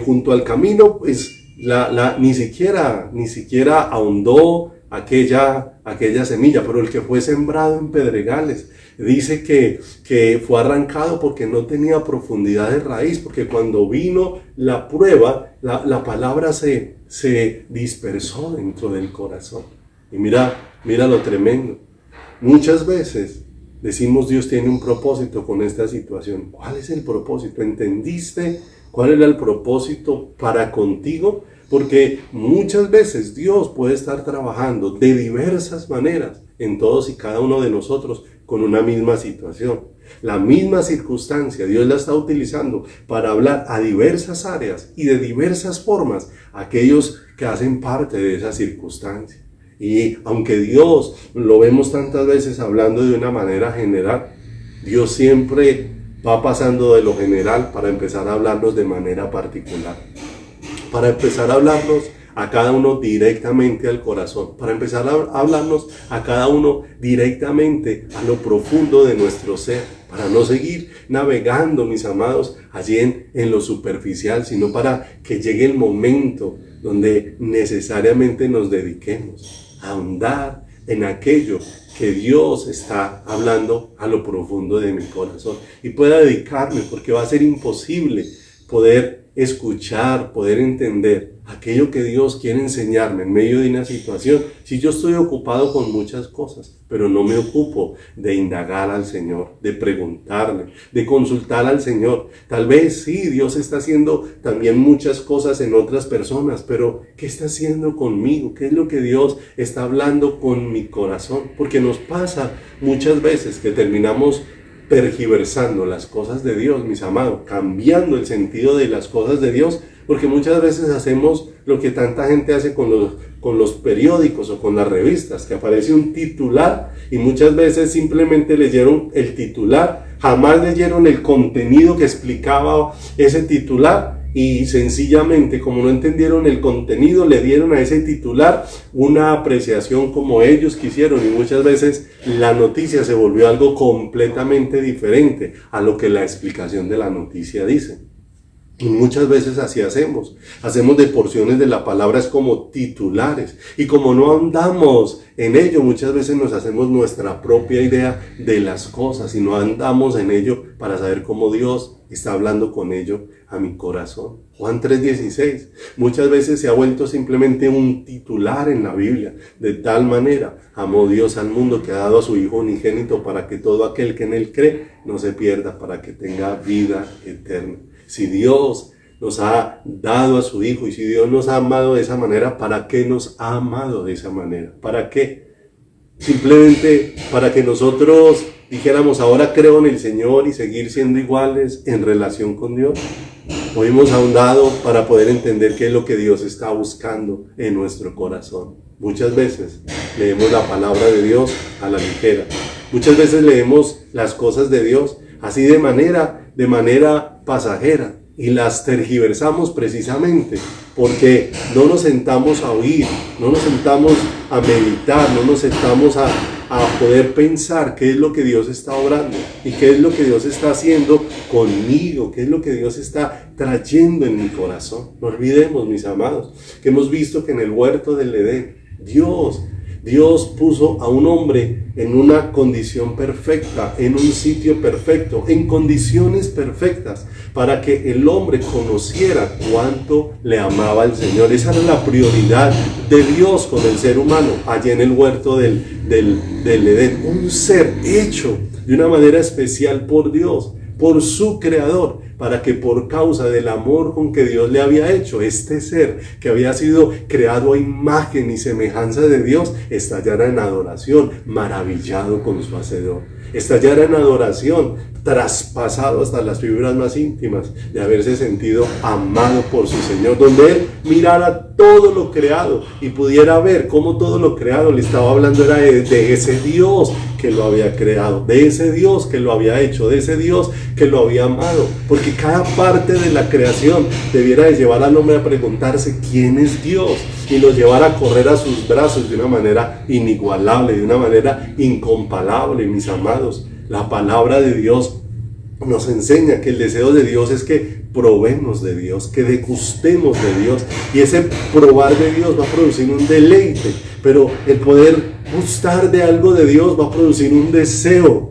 Speaker 1: junto al camino, pues ni siquiera ahondó aquella semilla, pero el que fue sembrado en pedregales, dice que fue arrancado porque no tenía profundidad de raíz, porque cuando vino la prueba, la palabra se dispersó dentro del corazón. Y mira lo tremendo. Muchas veces decimos Dios tiene un propósito con esta situación. ¿Cuál es el propósito? ¿Entendiste cuál era el propósito para contigo? Porque muchas veces Dios puede estar trabajando de diversas maneras en todos y cada uno de nosotros con una misma situación. La misma circunstancia Dios la está utilizando para hablar a diversas áreas y de diversas formas a aquellos que hacen parte de esa circunstancia. Y aunque Dios lo vemos tantas veces hablando de una manera general, Dios siempre va pasando de lo general para empezar a hablarnos de manera particular. Para empezar a hablarnos a cada uno directamente al corazón, para empezar a hablarnos a cada uno directamente a lo profundo de nuestro ser, para no seguir navegando, mis amados, allí en lo superficial, sino para que llegue el momento donde necesariamente nos dediquemos a ahondar en aquello que Dios está hablando a lo profundo de mi corazón y pueda dedicarme, porque va a ser imposible poder escuchar, poder entender aquello que Dios quiere enseñarme en medio de una situación, si yo estoy ocupado con muchas cosas, pero no me ocupo de indagar al Señor, de preguntarle, de consultar al Señor. Tal vez sí, Dios está haciendo también muchas cosas en otras personas, pero ¿qué está haciendo conmigo? ¿Qué es lo que Dios está hablando con mi corazón? Porque nos pasa muchas veces que terminamos tergiversando las cosas de Dios, mis amados, cambiando el sentido de las cosas de Dios, porque muchas veces hacemos lo que tanta gente hace con los periódicos o con las revistas, que aparece un titular y muchas veces simplemente leyeron el titular, jamás leyeron el contenido que explicaba ese titular y sencillamente, como no entendieron el contenido, le dieron a ese titular una apreciación como ellos quisieron y muchas veces la noticia se volvió algo completamente diferente a lo que la explicación de la noticia dice. Y muchas veces así hacemos de porciones de la palabra es como titulares y como no andamos en ello, muchas veces nos hacemos nuestra propia idea de las cosas y no andamos en ello para saber cómo Dios está hablando con ello a mi corazón. Juan 3:16 muchas veces se ha vuelto simplemente un titular en la Biblia. De tal manera amó Dios al mundo que ha dado a su Hijo unigénito para que todo aquel que en él cree no se pierda, para que tenga vida eterna. Si Dios nos ha dado a su Hijo y si Dios nos ha amado de esa manera, ¿para qué nos ha amado de esa manera? ¿Para qué? Simplemente para que nosotros dijéramos ahora creo en el Señor y seguir siendo iguales en relación con Dios. Hoy hemos ahondado para poder entender qué es lo que Dios está buscando en nuestro corazón. Muchas veces leemos la palabra de Dios a la ligera. Muchas veces leemos las cosas de Dios así de manera pasajera y las tergiversamos precisamente porque no nos sentamos a oír, no nos sentamos a meditar, no nos sentamos a poder pensar qué es lo que Dios está obrando y qué es lo que Dios está haciendo conmigo, qué es lo que Dios está trayendo en mi corazón. No olvidemos, mis amados, que hemos visto que en el huerto del Edén Dios puso a un hombre en una condición perfecta, en un sitio perfecto, en condiciones perfectas, para que el hombre conociera cuánto le amaba al Señor. Esa era la prioridad de Dios con el ser humano, allí en el huerto del Edén. Un ser hecho de una manera especial por Dios, por su Creador, para que por causa del amor con que Dios le había hecho, este ser que había sido creado a imagen y semejanza de Dios, estallara en adoración, maravillado con su hacedor. Estallara en adoración, traspasado hasta las fibras más íntimas de haberse sentido amado por su Señor, donde él mirara todo lo creado y pudiera ver cómo todo lo creado le estaba hablando era de ese Dios que lo había creado, de ese Dios que lo había hecho, de ese Dios que lo había amado, porque cada parte de la creación debiera de llevar al hombre a preguntarse quién es Dios y lo llevara a correr a sus brazos de una manera inigualable, de una manera incomparable, mis amados. La palabra de Dios nos enseña que el deseo de Dios es que probemos de Dios, que degustemos de Dios, y ese probar de Dios va a producir un deleite, pero el poder gustar de algo de Dios va a producir un deseo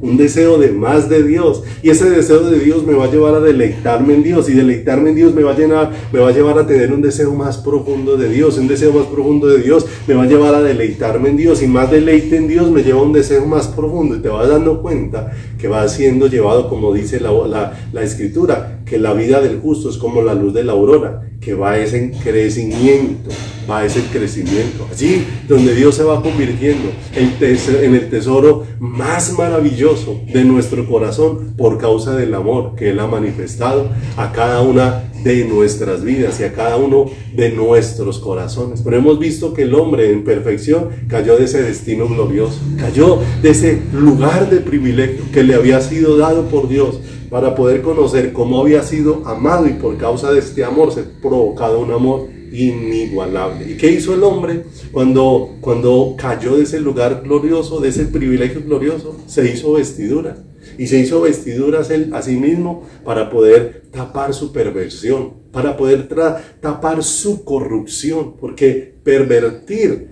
Speaker 1: de más de Dios, y ese deseo de Dios me va a llevar a deleitarme en Dios, y deleitarme en Dios me va a llevar a tener un deseo más profundo de Dios, un deseo más profundo de Dios me va a llevar a deleitarme en Dios, y más deleite en Dios me lleva a un deseo más profundo, y te vas dando cuenta que va siendo llevado, como dice la Escritura, que la vida del justo es como la luz de la aurora, que va ese crecimiento, allí donde Dios se va convirtiendo en el tesoro más maravilloso de nuestro corazón por causa del amor que Él ha manifestado a cada una de nuestras vidas y a cada uno de nuestros corazones. Pero hemos visto que el hombre en perfección cayó de ese destino glorioso, cayó de ese lugar de privilegio que le había sido dado por Dios para poder conocer cómo había sido amado, y por causa de este amor se ha provocado un amor inigualable. ¿Y qué hizo el hombre cuando cayó de ese lugar glorioso, de ese privilegio glorioso? Se hizo vestiduras. Y se hizo vestiduras él a sí mismo para poder tapar su perversión, para poder tapar su corrupción, porque pervertir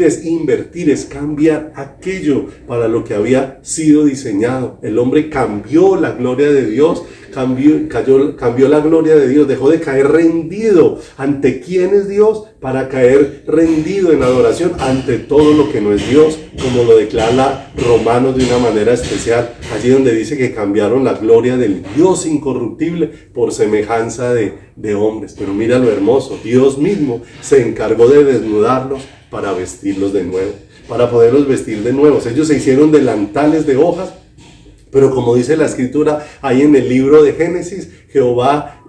Speaker 1: es invertir, es cambiar aquello para lo que había sido diseñado. El hombre cambió la gloria de Dios, cambió la gloria de Dios, dejó de caer rendido ante quién es Dios para caer rendido en adoración ante todo lo que no es Dios, como lo declara Romanos de una manera especial, allí donde dice que cambiaron la gloria del Dios incorruptible por semejanza de hombres. Pero mira lo hermoso, Dios mismo se encargó de desnudarlos para vestirlos de nuevo, para poderlos vestir de nuevo. Ellos se hicieron delantales de hojas, pero como dice la Escritura ahí en el libro de Génesis, Jehová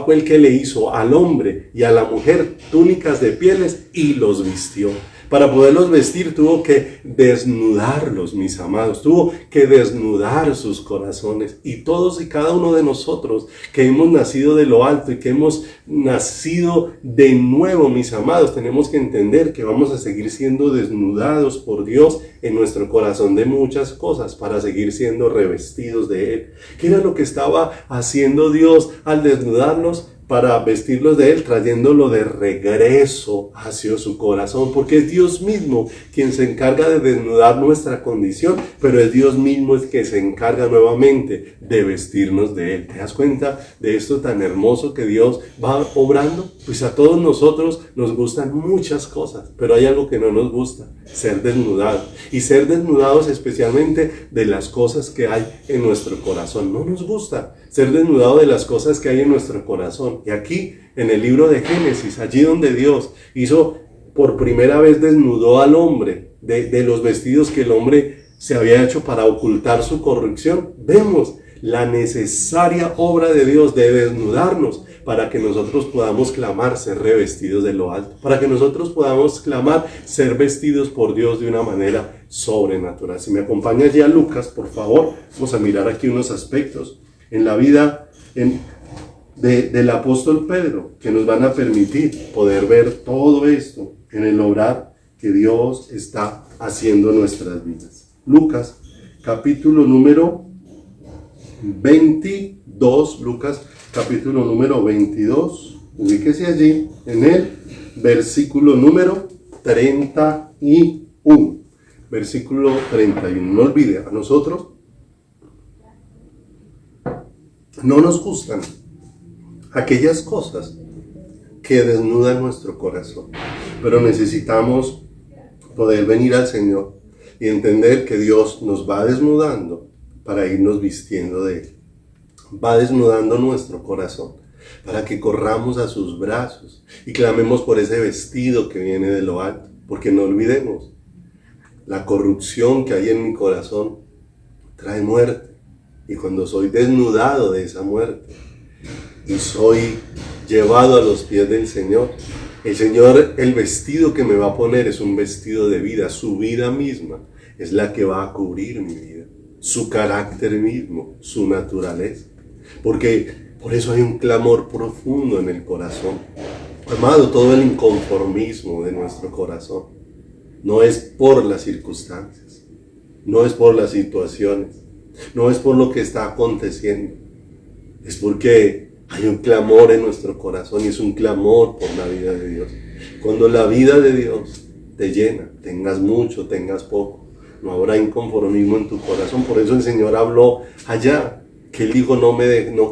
Speaker 1: fue el que le hizo al hombre y a la mujer túnicas de pieles y los vistió. Para poderlos vestir tuvo que desnudarlos, mis amados, tuvo que desnudar sus corazones. Y todos y cada uno de nosotros que hemos nacido de lo alto y que hemos nacido de nuevo, mis amados, tenemos que entender que vamos a seguir siendo desnudados por Dios en nuestro corazón de muchas cosas para seguir siendo revestidos de Él. ¿Qué era lo que estaba haciendo Dios al desnudarnos? Para vestirlos de Él, trayéndolo de regreso hacia su corazón, porque es Dios mismo quien se encarga de desnudar nuestra condición, pero es Dios mismo el que se encarga nuevamente de vestirnos de Él. ¿Te das cuenta de esto tan hermoso que Dios va obrando? Pues a todos nosotros nos gustan muchas cosas, pero hay algo que no nos gusta: ser desnudados, y ser desnudados especialmente de las cosas que hay en nuestro corazón. No nos gusta ser desnudado de las cosas que hay en nuestro corazón. Y aquí, en el libro de Génesis, allí donde Dios hizo por primera vez, desnudó al hombre de los vestidos que el hombre se había hecho para ocultar su corrupción, vemos la necesaria obra de Dios de desnudarnos para que nosotros podamos clamar ser revestidos de lo alto, para que nosotros podamos clamar ser vestidos por Dios de una manera sobrenatural. Si me acompaña ya Lucas, por favor, vamos a mirar aquí unos aspectos en la vida del apóstol Pedro, que nos van a permitir poder ver todo esto en el obrar que Dios está haciendo en nuestras vidas. Lucas, capítulo número 22, Lucas, capítulo número 22, ubíquese allí en el versículo número 31, versículo 31, no olvide, a nosotros no nos gustan aquellas cosas que desnudan nuestro corazón, pero necesitamos poder venir al Señor y entender que Dios nos va desnudando para irnos vistiendo de Él. va desnudando nuestro corazón para que corramos a sus brazos y clamemos por ese vestido que viene de lo alto. Porque no olvidemos, la corrupción que hay en mi corazón trae muerte. Y cuando soy desnudado de esa muerte y soy llevado a los pies del Señor, el Señor, el vestido que me va a poner es un vestido de vida. Su vida misma es la que va a cubrir mi vida. Su carácter mismo, su naturaleza. Porque por eso hay un clamor profundo en el corazón. Amado, todo el inconformismo de nuestro corazón no es por las circunstancias, no es por las situaciones, no es por lo que está aconteciendo. Es porque hay un clamor en nuestro corazón y es un clamor por la vida de Dios. Cuando la vida de Dios te llena, tengas mucho, tengas poco, no habrá inconformismo en tu corazón. Por eso el Señor habló allá, que Él dijo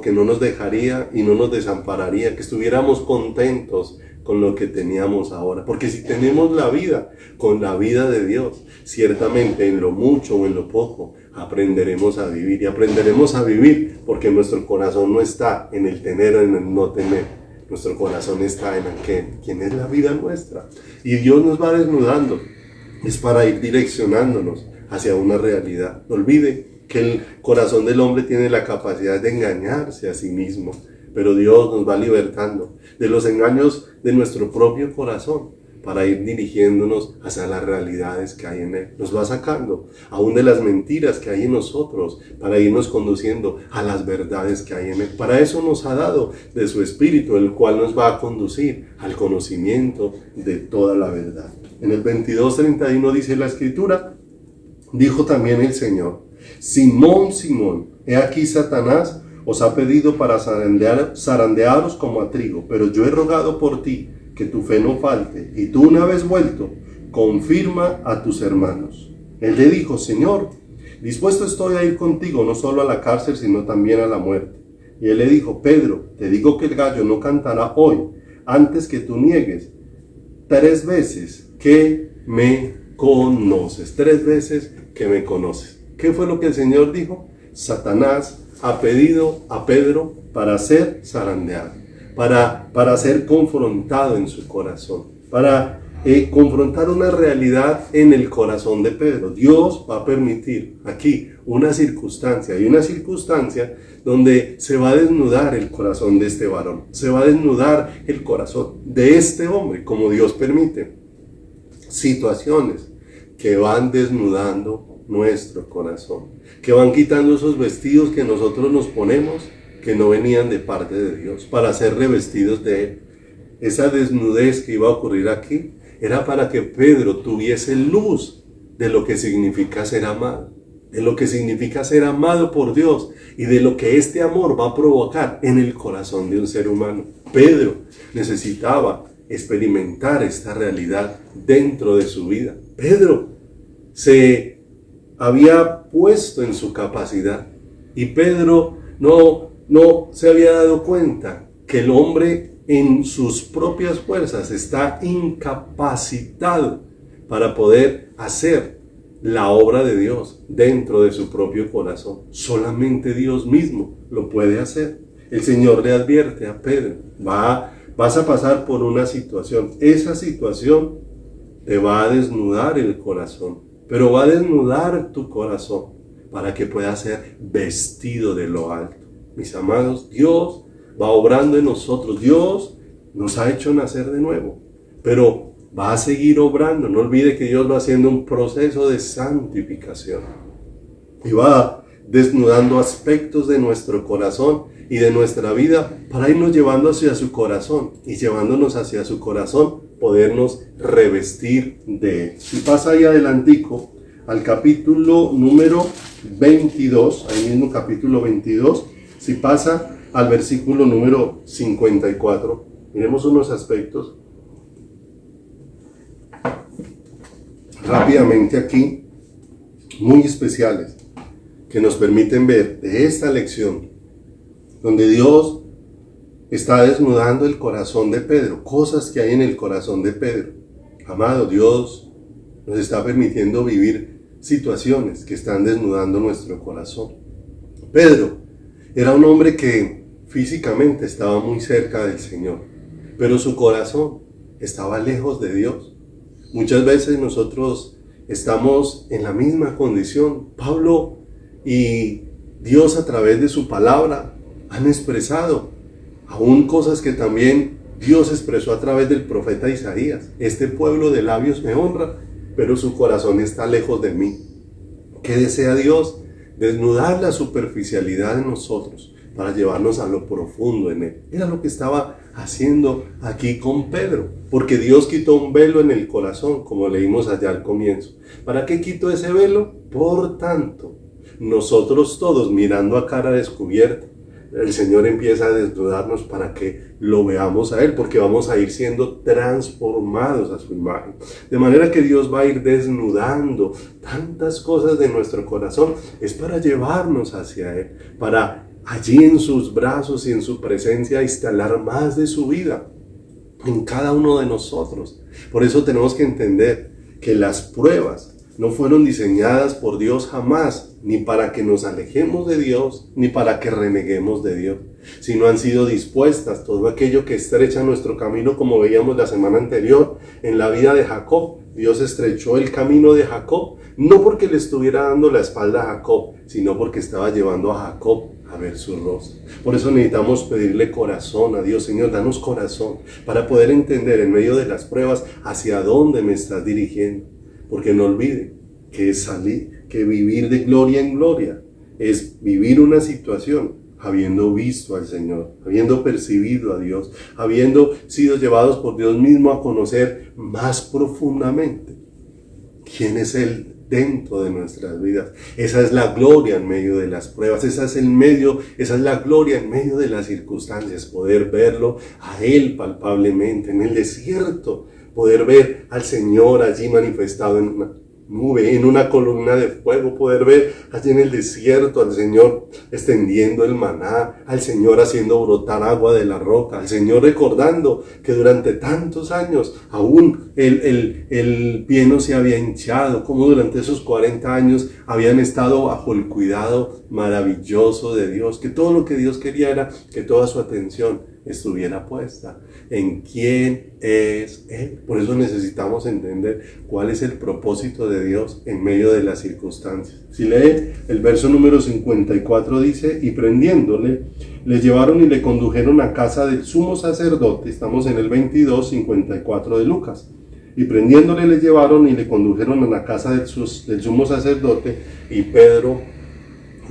Speaker 1: que no nos dejaría y no nos desampararía, que estuviéramos contentos con lo que teníamos ahora. Porque si tenemos la vida con la vida de Dios, ciertamente en lo mucho o en lo poco aprenderemos a vivir. Y aprenderemos a vivir porque nuestro corazón no está en el tener o en el no tener. Nuestro corazón está en aquel quien es la vida nuestra. Y Dios nos va desnudando. Es para ir direccionándonos hacia una realidad. No olvide que el corazón del hombre tiene la capacidad de engañarse a sí mismo, pero Dios nos va libertando de los engaños de nuestro propio corazón para ir dirigiéndonos hacia las realidades que hay en Él. Nos va sacando aún de las mentiras que hay en nosotros para irnos conduciendo a las verdades que hay en Él. Para eso nos ha dado de su Espíritu, el cual nos va a conducir al conocimiento de toda la verdad. En el 22:31 dice la Escritura, dijo también el Señor: Simón, Simón, he aquí Satanás os ha pedido para zarandearos como a trigo, pero yo he rogado por ti que tu fe no falte, y tú una vez vuelto, confirma a tus hermanos. Él le dijo: Señor, dispuesto estoy a ir contigo, no solo a la cárcel, sino también a la muerte. Y él le dijo: Pedro, te digo que el gallo no cantará hoy, antes que tú niegues 3 veces que me conoces. 3 veces que me conoces. ¿Qué fue lo que el Señor dijo? Satanás ha pedido a Pedro para ser zarandeado, para ser confrontado en su corazón, para confrontar una realidad en el corazón de Pedro. Dios va a permitir aquí una circunstancia donde se va a desnudar el corazón de este varón, se va a desnudar el corazón de este hombre, como Dios permite. Situaciones que van desnudando nuestro corazón, que van quitando esos vestidos que nosotros nos ponemos, que no venían de parte de Dios, para ser revestidos de Él. Esa desnudez que iba a ocurrir aquí era para que Pedro tuviese luz de lo que significa ser amado, de lo que significa ser amado por Dios y de lo que este amor va a provocar en el corazón de un ser humano. Pedro necesitaba experimentar esta realidad dentro de su vida. Pedro se había puesto en su capacidad y Pedro no se había dado cuenta que el hombre en sus propias fuerzas está incapacitado para poder hacer la obra de Dios dentro de su propio corazón. Solamente Dios mismo lo puede hacer. El Señor le advierte a Pedro: vas a pasar por una situación. Esa situación te va a desnudar el corazón, pero va a desnudar tu corazón para que puedas ser vestido de lo alto. Mis amados, Dios va obrando en nosotros. Dios nos ha hecho nacer de nuevo, pero va a seguir obrando. No olvide que Dios va haciendo un proceso de santificación y va desnudando aspectos de nuestro corazón y de nuestra vida para irnos llevando hacia su corazón, y llevándonos hacia su corazón podernos revestir de Él. Si pasa ahí adelantico al capítulo número 22, ahí mismo capítulo 22, si pasa al versículo número 54, miremos unos aspectos rápidamente aquí, muy especiales, que nos permiten ver de esta lección, donde Dios está desnudando el corazón de Pedro, cosas que hay en el corazón de Pedro. Amado, Dios nos está permitiendo vivir situaciones que están desnudando nuestro corazón. Pedro Era un hombre que físicamente estaba muy cerca del Señor, pero su corazón estaba lejos de Dios. Muchas veces nosotros estamos en la misma condición. Pablo y Dios a través de su palabra han expresado aún cosas que también Dios expresó a través del profeta Isaías. Este pueblo de labios me honra, pero su corazón está lejos de mí. ¿Qué desea Dios? Desnudar la superficialidad de nosotros para llevarnos a lo profundo en Él. Era lo que estaba haciendo aquí con Pedro, porque Dios quitó un velo en el corazón, como leímos allá al comienzo. ¿Para qué quitó ese velo? Por tanto, nosotros todos mirando a cara descubierta, el Señor empieza a desnudarnos para que lo veamos a Él, porque vamos a ir siendo transformados a su imagen. De manera que Dios va a ir desnudando tantas cosas de nuestro corazón. Es para llevarnos hacia Él, para allí en sus brazos y en su presencia instalar más de su vida en cada uno de nosotros. Por eso tenemos que entender que las pruebas no fueron diseñadas por Dios jamás, ni para que nos alejemos de Dios, ni para que reneguemos de Dios, sino han sido dispuestas todo aquello que estrecha nuestro camino, como veíamos la semana anterior en la vida de Jacob. Dios estrechó el camino de Jacob, no porque le estuviera dando la espalda a Jacob, sino porque estaba llevando a Jacob a ver su rostro. Por eso necesitamos pedirle corazón a Dios. Señor, danos corazón para poder entender en medio de las pruebas hacia dónde me estás dirigiendo. Porque no olvide que es salir, que vivir de gloria en gloria es vivir una situación habiendo visto al Señor, habiendo percibido a Dios, habiendo sido llevados por Dios mismo a conocer más profundamente quién es Él dentro de nuestras vidas. Esa es la gloria en medio de las pruebas, esa es la gloria en medio de las circunstancias, poder verlo a Él palpablemente en el desierto, poder ver al Señor allí manifestado en una nube, en una columna de fuego, poder ver allí en el desierto al Señor extendiendo el maná, al Señor haciendo brotar agua de la roca, al Señor recordando que durante tantos años aún el pie no se había hinchado, como durante esos 40 años habían estado bajo el cuidado maravilloso de Dios, que todo lo que Dios quería era que toda su atención estuviera puesta en quién es Él. Por eso necesitamos entender cuál es el propósito de Dios en medio de las circunstancias. Si lee el verso número 54, dice: y prendiéndole, le llevaron y le condujeron a casa del sumo sacerdote. Estamos en el 22:54 de Lucas. Y prendiéndole, le llevaron y le condujeron a la casa del sumo sacerdote, y Pedro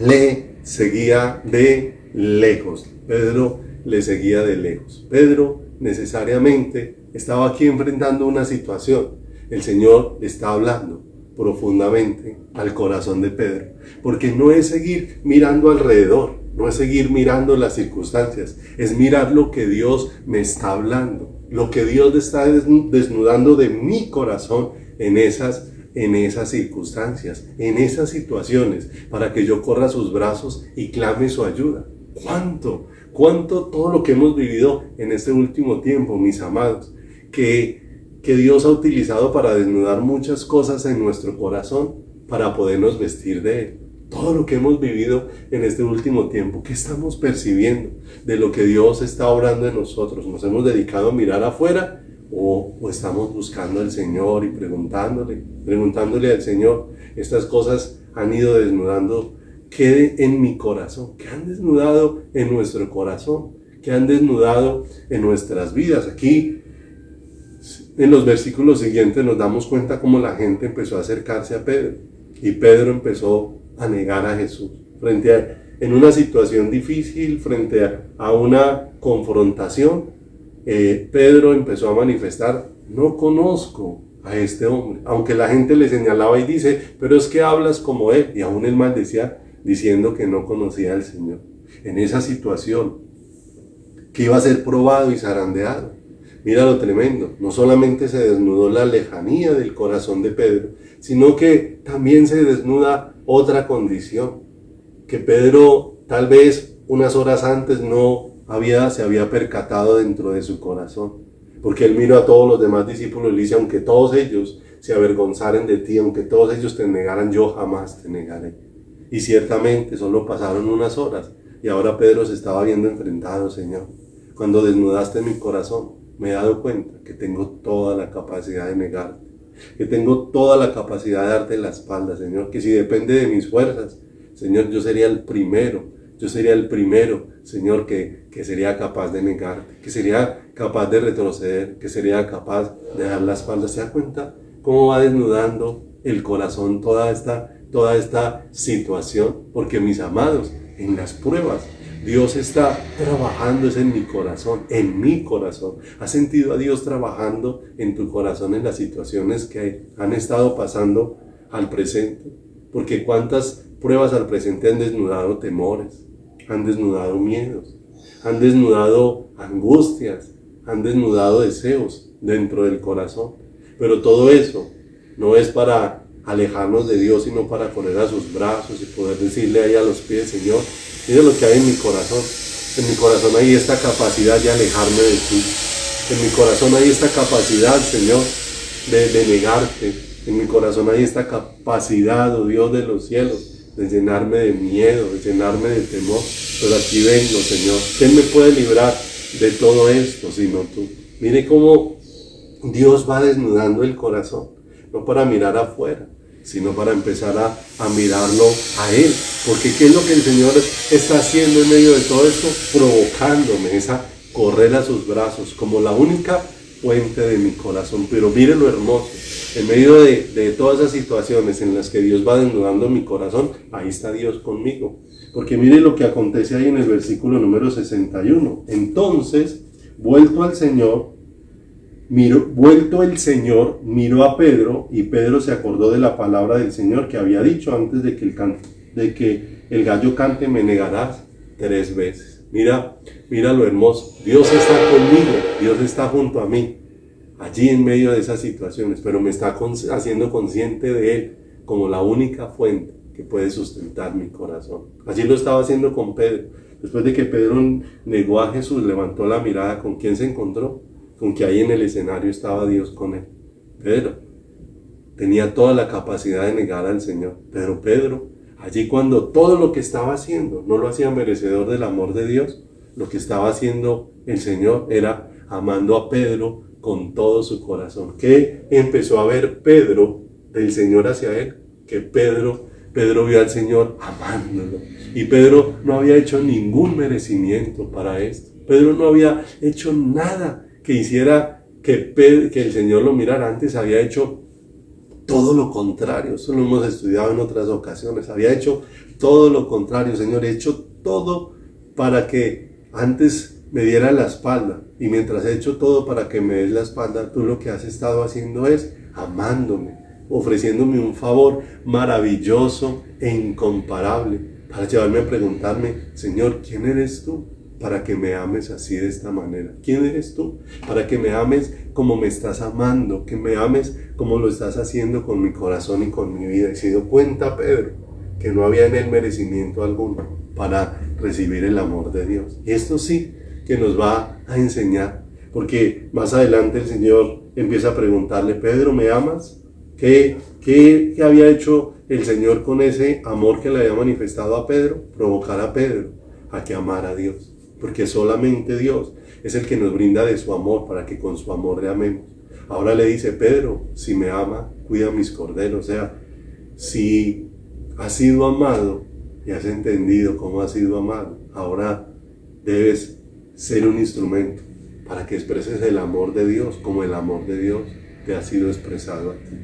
Speaker 1: le seguía de lejos. Pedro necesariamente estaba aquí enfrentando una situación. El Señor está hablando profundamente al corazón de Pedro, porque no es seguir mirando alrededor, no es seguir mirando las circunstancias, es mirar lo que Dios me está hablando, lo que Dios está desnudando de mi corazón en esas circunstancias, en esas situaciones, para que yo corra a sus brazos y clame su ayuda. ¿Cuánto todo lo que hemos vivido en este último tiempo, mis amados, que Dios ha utilizado para desnudar muchas cosas en nuestro corazón para podernos vestir de Él? Todo lo que hemos vivido en este último tiempo, ¿qué estamos percibiendo de lo que Dios está obrando en nosotros? ¿Nos hemos dedicado a mirar afuera o estamos buscando al Señor y preguntándole al Señor? Estas cosas han ido desnudando qué en mi corazón, que han desnudado en nuestro corazón, que han desnudado en nuestras vidas. Aquí en los versículos siguientes nos damos cuenta cómo la gente empezó a acercarse a Pedro, y Pedro empezó a negar a Jesús en una situación difícil, frente a una confrontación. Pedro empezó a manifestar: no conozco a este hombre, aunque la gente le señalaba y dice: pero es que hablas como él, y aún él maldecía diciendo que no conocía al Señor. En esa situación, que iba a ser probado y zarandeado. Mira lo tremendo, no solamente se desnudó la lejanía del corazón de Pedro, sino que también se desnuda otra condición, que Pedro tal vez unas horas antes se había percatado dentro de su corazón, porque él miró a todos los demás discípulos y le dice: aunque todos ellos se avergonzaren de ti, aunque todos ellos te negaran, yo jamás te negaré. Y ciertamente solo pasaron unas horas, Y ahora Pedro se estaba viendo enfrentado, Señor. Cuando desnudaste mi corazón, me he dado cuenta que tengo toda la capacidad de negarte, que tengo toda la capacidad de darte la espalda, Señor, que si depende de mis fuerzas, Señor, yo sería el primero, Señor, que sería capaz de negarte, que sería capaz de retroceder, que sería capaz de dar la espalda. ¿Se da cuenta cómo va desnudando el corazón toda esta situación? Porque, mis amados, en las pruebas, Dios está trabajando en mi corazón, en mi corazón. ¿Has sentido a Dios trabajando en tu corazón en las situaciones que han estado pasando al presente? Porque cuántas pruebas al presente han desnudado temores, han desnudado miedos, han desnudado angustias, han desnudado deseos dentro del corazón. Pero todo eso no es para alejarnos de Dios, sino para correr a sus brazos y poder decirle ahí a los pies: Señor, mira lo que hay en mi corazón. En mi corazón hay esta capacidad de alejarme de ti. En mi corazón hay esta capacidad, Señor, de negarte. En mi corazón hay esta capacidad, oh Dios de los cielos, de llenarme de miedo, de llenarme de temor. Pero aquí vengo, Señor. ¿Quién me puede librar de todo esto sino tú? Mire cómo Dios va desnudando el corazón, no para mirar afuera, sino para empezar a mirarlo a Él. Porque ¿qué es lo que el Señor está haciendo en medio de todo esto? Provocándome a correr a sus brazos como la única fuente de mi corazón. Pero mire lo hermoso, en medio de todas esas situaciones en las que Dios va desnudando mi corazón, ahí está Dios conmigo. Porque mire lo que acontece ahí en el versículo número 61. Entonces, vuelto el Señor, miró a Pedro, y Pedro se acordó de la palabra del Señor que había dicho antes de que el gallo cante: me negarás 3 veces. Mira lo hermoso. Dios está conmigo, Dios está junto a mí, allí en medio de esas situaciones, pero me está haciendo consciente de Él como la única fuente que puede sustentar mi corazón. Allí lo estaba haciendo con Pedro. Después de que Pedro negó a Jesús, levantó la mirada. ¿Con quién se encontró? Con que ahí en el escenario estaba Dios con él. Pedro tenía toda la capacidad de negar al Señor, pero Pedro, allí cuando todo lo que estaba haciendo no lo hacía merecedor del amor de Dios, lo que estaba haciendo el Señor era amando a Pedro con todo su corazón. ¿Qué empezó a ver Pedro del Señor hacia él? Que Pedro vio al Señor amándolo. Y Pedro no había hecho ningún merecimiento para esto. Pedro no había hecho nada que hiciera que el Señor lo mirara. Antes había hecho todo lo contrario. Eso lo hemos estudiado en otras ocasiones. Había hecho todo lo contrario. Señor, he hecho todo para que antes me diera la espalda. Y mientras he hecho todo para que me des la espalda, tú lo que has estado haciendo es amándome, ofreciéndome un favor maravilloso e incomparable, para llevarme a preguntarme: Señor, ¿quién eres tú para que me ames así, de esta manera? ¿Quién eres tú para que me ames como me estás amando, que me ames como lo estás haciendo con mi corazón y con mi vida? Y se dio cuenta Pedro que no había en él merecimiento alguno para recibir el amor de Dios. Y esto sí que nos va a enseñar, porque más adelante el Señor empieza a preguntarle: Pedro, ¿me amas? ¿Qué había hecho el Señor con ese amor que le había manifestado a Pedro? Provocar a Pedro a que amara a Dios, porque solamente Dios es el que nos brinda de su amor para que con su amor le amemos. Ahora le dice: Pedro, si me ama, cuida mis corderos. O sea, si has sido amado y has entendido cómo has sido amado, ahora debes ser un instrumento para que expreses el amor de Dios como el amor de Dios te ha sido expresado a ti.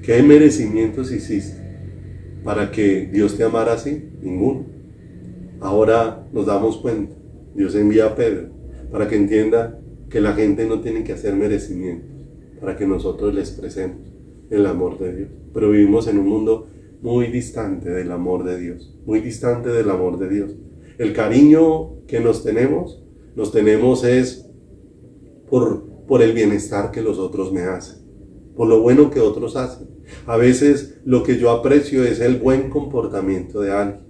Speaker 1: ¿Qué merecimientos hiciste para que Dios te amara así? Ninguno. Ahora nos damos cuenta. Dios envía a Pedro para que entienda que la gente no tiene que hacer merecimientos para que nosotros le expresemos el amor de Dios. Pero vivimos en un mundo muy distante del amor de Dios, muy distante del amor de Dios. El cariño que nos tenemos es por el bienestar que los otros me hacen, por lo bueno que otros hacen. A veces lo que yo aprecio es el buen comportamiento de alguien.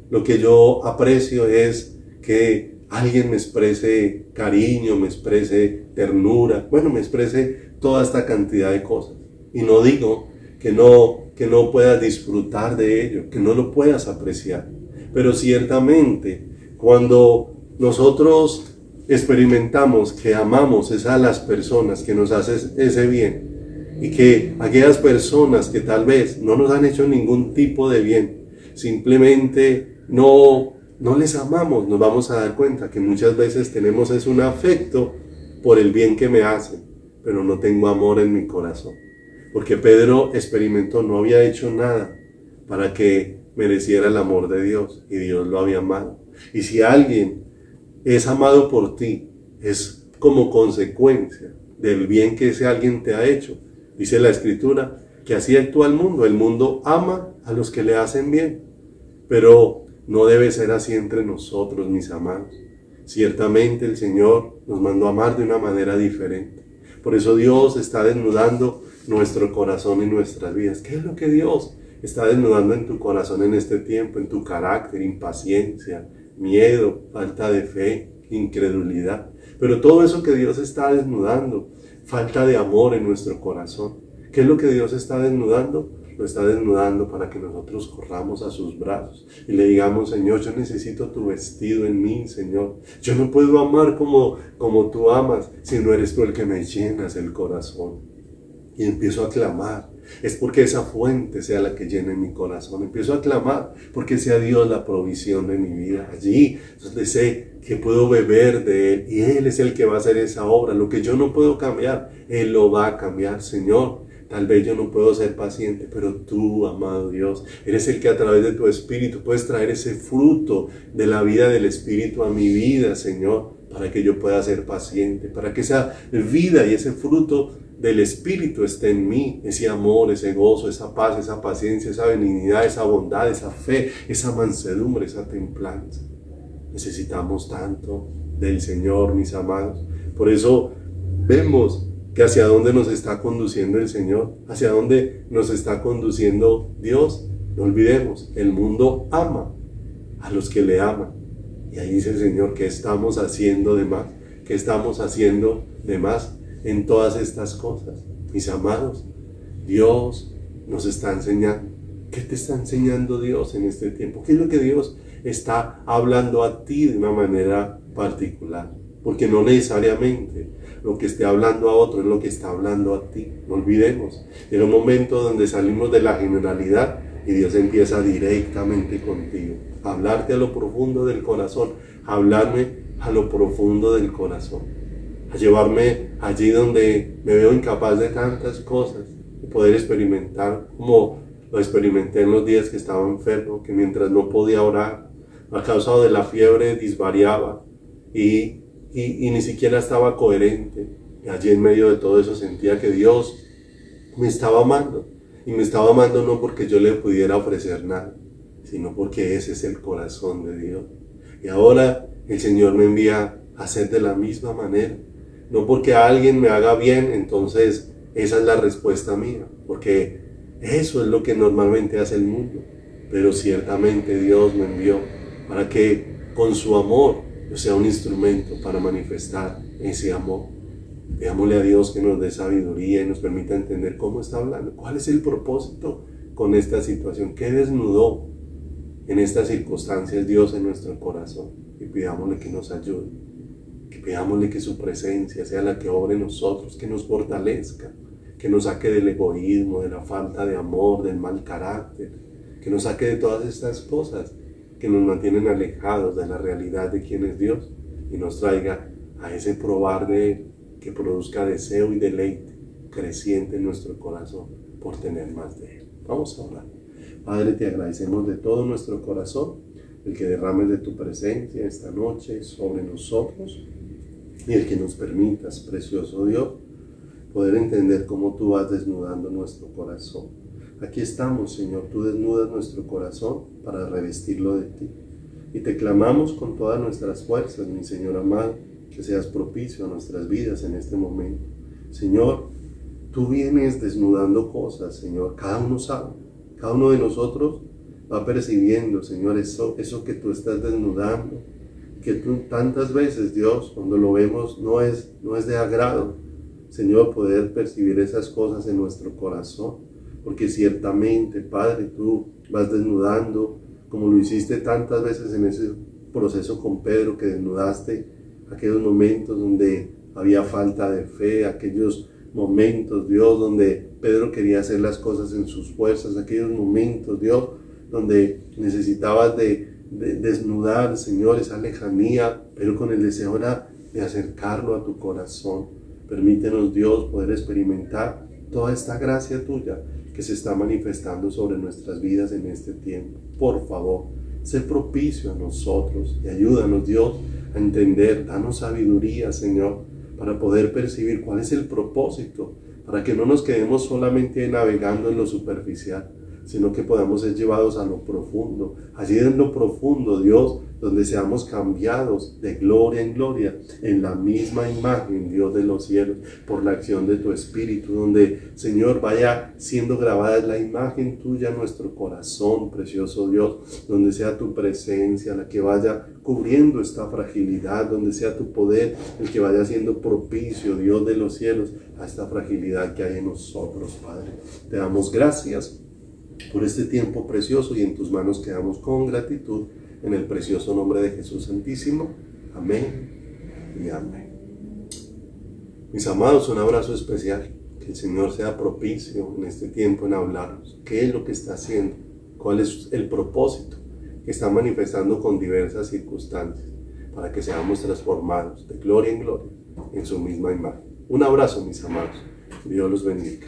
Speaker 1: Lo que yo aprecio es que alguien me exprese cariño, me exprese ternura, me exprese toda esta cantidad de cosas. Y no digo que no puedas disfrutar de ello, que no lo puedas apreciar. Pero ciertamente Cuando nosotros experimentamos que amamos es a las personas que nos hacen ese bien, y que aquellas personas que tal vez no nos han hecho ningún tipo de bien, simplemente no les amamos, nos vamos a dar cuenta que muchas veces tenemos es un afecto por el bien que me hacen, pero no tengo amor en mi corazón. Porque Pedro experimentó, no había hecho nada para que mereciera el amor de Dios, y Dios lo había amado. Y si alguien es amado por ti, es como consecuencia del bien que ese alguien te ha hecho. Dice la Escritura que así actúa el mundo. El mundo ama a los que le hacen bien, pero no debe ser así entre nosotros, mis amados. Ciertamente el Señor nos mandó a amar de una manera diferente. Por eso Dios está desnudando nuestro corazón y nuestras vidas. ¿Qué es lo que Dios está desnudando en tu corazón en este tiempo? En tu carácter, impaciencia, miedo, falta de fe, incredulidad. Pero todo eso que Dios está desnudando, falta de amor en nuestro corazón. ¿Qué es lo que Dios está desnudando? Lo está desnudando para que nosotros corramos a sus brazos y le digamos: Señor, yo necesito tu vestido en mí, Señor. Yo no puedo amar como tú amas si no eres tú el que me llenas el corazón. Y empiezo a clamar. Es porque esa fuente sea la que llene mi corazón. Empiezo a clamar porque sea Dios la provisión de mi vida. Allí donde sé que puedo beber de Él, y Él es el que va a hacer esa obra. Lo que yo no puedo cambiar, Él lo va a cambiar. Señor, tal vez yo no puedo ser paciente, pero tú, amado Dios, eres el que a través de tu Espíritu puedes traer ese fruto de la vida del Espíritu a mi vida, Señor, para que yo pueda ser paciente, para que esa vida y ese fruto del Espíritu esté en mí, ese amor, ese gozo, esa paz, esa paciencia, esa benignidad, esa bondad, esa fe, esa mansedumbre, esa templanza. Necesitamos tanto del Señor, mis amados. Por eso vemos que hacia dónde nos está conduciendo el Señor, hacia dónde nos está conduciendo Dios. No olvidemos, el mundo ama a los que le aman. Y ahí dice el Señor: ¿qué estamos haciendo de más? ¿Qué estamos haciendo de más en todas estas cosas? Mis amados, Dios nos está enseñando. ¿Qué te está enseñando Dios en este tiempo? ¿Qué es lo que Dios está hablando a ti de una manera particular? Porque no necesariamente lo que esté hablando a otro es lo que está hablando a ti. No olvidemos, en un momento donde salimos de la generalidad y Dios empieza directamente contigo, a hablarte a lo profundo del corazón, a hablarme a lo profundo del corazón, a llevarme allí donde me veo incapaz de tantas cosas, de poder experimentar como lo experimenté en los días que estaba enfermo, que mientras no podía orar, a causa de la fiebre disvariaba y ni siquiera estaba coherente. Y allí en medio de todo eso sentía que Dios me estaba amando. Y me estaba amando no porque yo le pudiera ofrecer nada, sino porque ese es el corazón de Dios. Y ahora el Señor me envía a hacer de la misma manera. No porque alguien me haga bien, entonces esa es la respuesta mía. Porque eso es lo que normalmente hace el mundo. Pero ciertamente Dios me envió para que con su amor yo sea un instrumento para manifestar ese amor. Pidámosle a Dios que nos dé sabiduría y nos permita entender cómo está hablando, cuál es el propósito con esta situación, qué desnudó en estas circunstancias Dios en nuestro corazón. Y pidámosle que nos ayude, que pidámosle que su presencia sea la que obre en nosotros, que nos fortalezca, que nos saque del egoísmo, de la falta de amor, del mal carácter, que nos saque de todas estas cosas que nos mantienen alejados de la realidad de quién es Dios, y nos traiga a ese probar de Él, que produzca deseo y deleite creciente en nuestro corazón por tener más de Él. Vamos a orar. Padre, te agradecemos de todo nuestro corazón el que derrames de tu presencia esta noche sobre nosotros, y el que nos permitas, precioso Dios, poder entender cómo tú vas desnudando nuestro corazón. Aquí estamos, Señor, tú desnudas nuestro corazón para revestirlo de ti. Y te clamamos con todas nuestras fuerzas, mi Señor amado, que seas propicio a nuestras vidas en este momento. Señor, tú vienes desnudando cosas, Señor, cada uno sabe, cada uno de nosotros va percibiendo, Señor, eso que tú estás desnudando, que tú tantas veces, Dios, cuando lo vemos no es de agrado, Señor, poder percibir esas cosas en nuestro corazón, porque ciertamente, Padre, tú vas desnudando, como lo hiciste tantas veces en ese proceso con Pedro, que desnudaste aquellos momentos donde había falta de fe, aquellos momentos, Dios, donde Pedro quería hacer las cosas en sus fuerzas, aquellos momentos, Dios, donde necesitabas de desnudar, Señor, esa lejanía, pero con el deseo era de acercarlo a tu corazón. Permítenos, Dios, poder experimentar toda esta gracia tuya que se está manifestando sobre nuestras vidas en este tiempo. Por favor, sé propicio a nosotros y ayúdanos, Dios, a entender, danos sabiduría, Señor, para poder percibir cuál es el propósito, para que no nos quedemos solamente navegando en lo superficial, sino que podamos ser llevados a lo profundo. Allí en lo profundo, Dios, donde seamos cambiados de gloria en gloria, en la misma imagen, Dios de los cielos, por la acción de tu Espíritu, donde, Señor, vaya siendo grabada la imagen tuya en nuestro corazón, precioso Dios, donde sea tu presencia la que vaya cubriendo esta fragilidad, donde sea tu poder el que vaya siendo propicio, Dios de los cielos, a esta fragilidad que hay en nosotros, Padre. Te damos gracias por este tiempo precioso y en tus manos quedamos con gratitud en el precioso nombre de Jesús Santísimo. Amén y amén. Mis amados, un abrazo especial. Que el Señor sea propicio en este tiempo en hablarnos. ¿Qué es lo que está haciendo? ¿Cuál es el propósito que está manifestando con diversas circunstancias? Para que seamos transformados de gloria en gloria en su misma imagen. Un abrazo, mis amados. Dios los bendiga.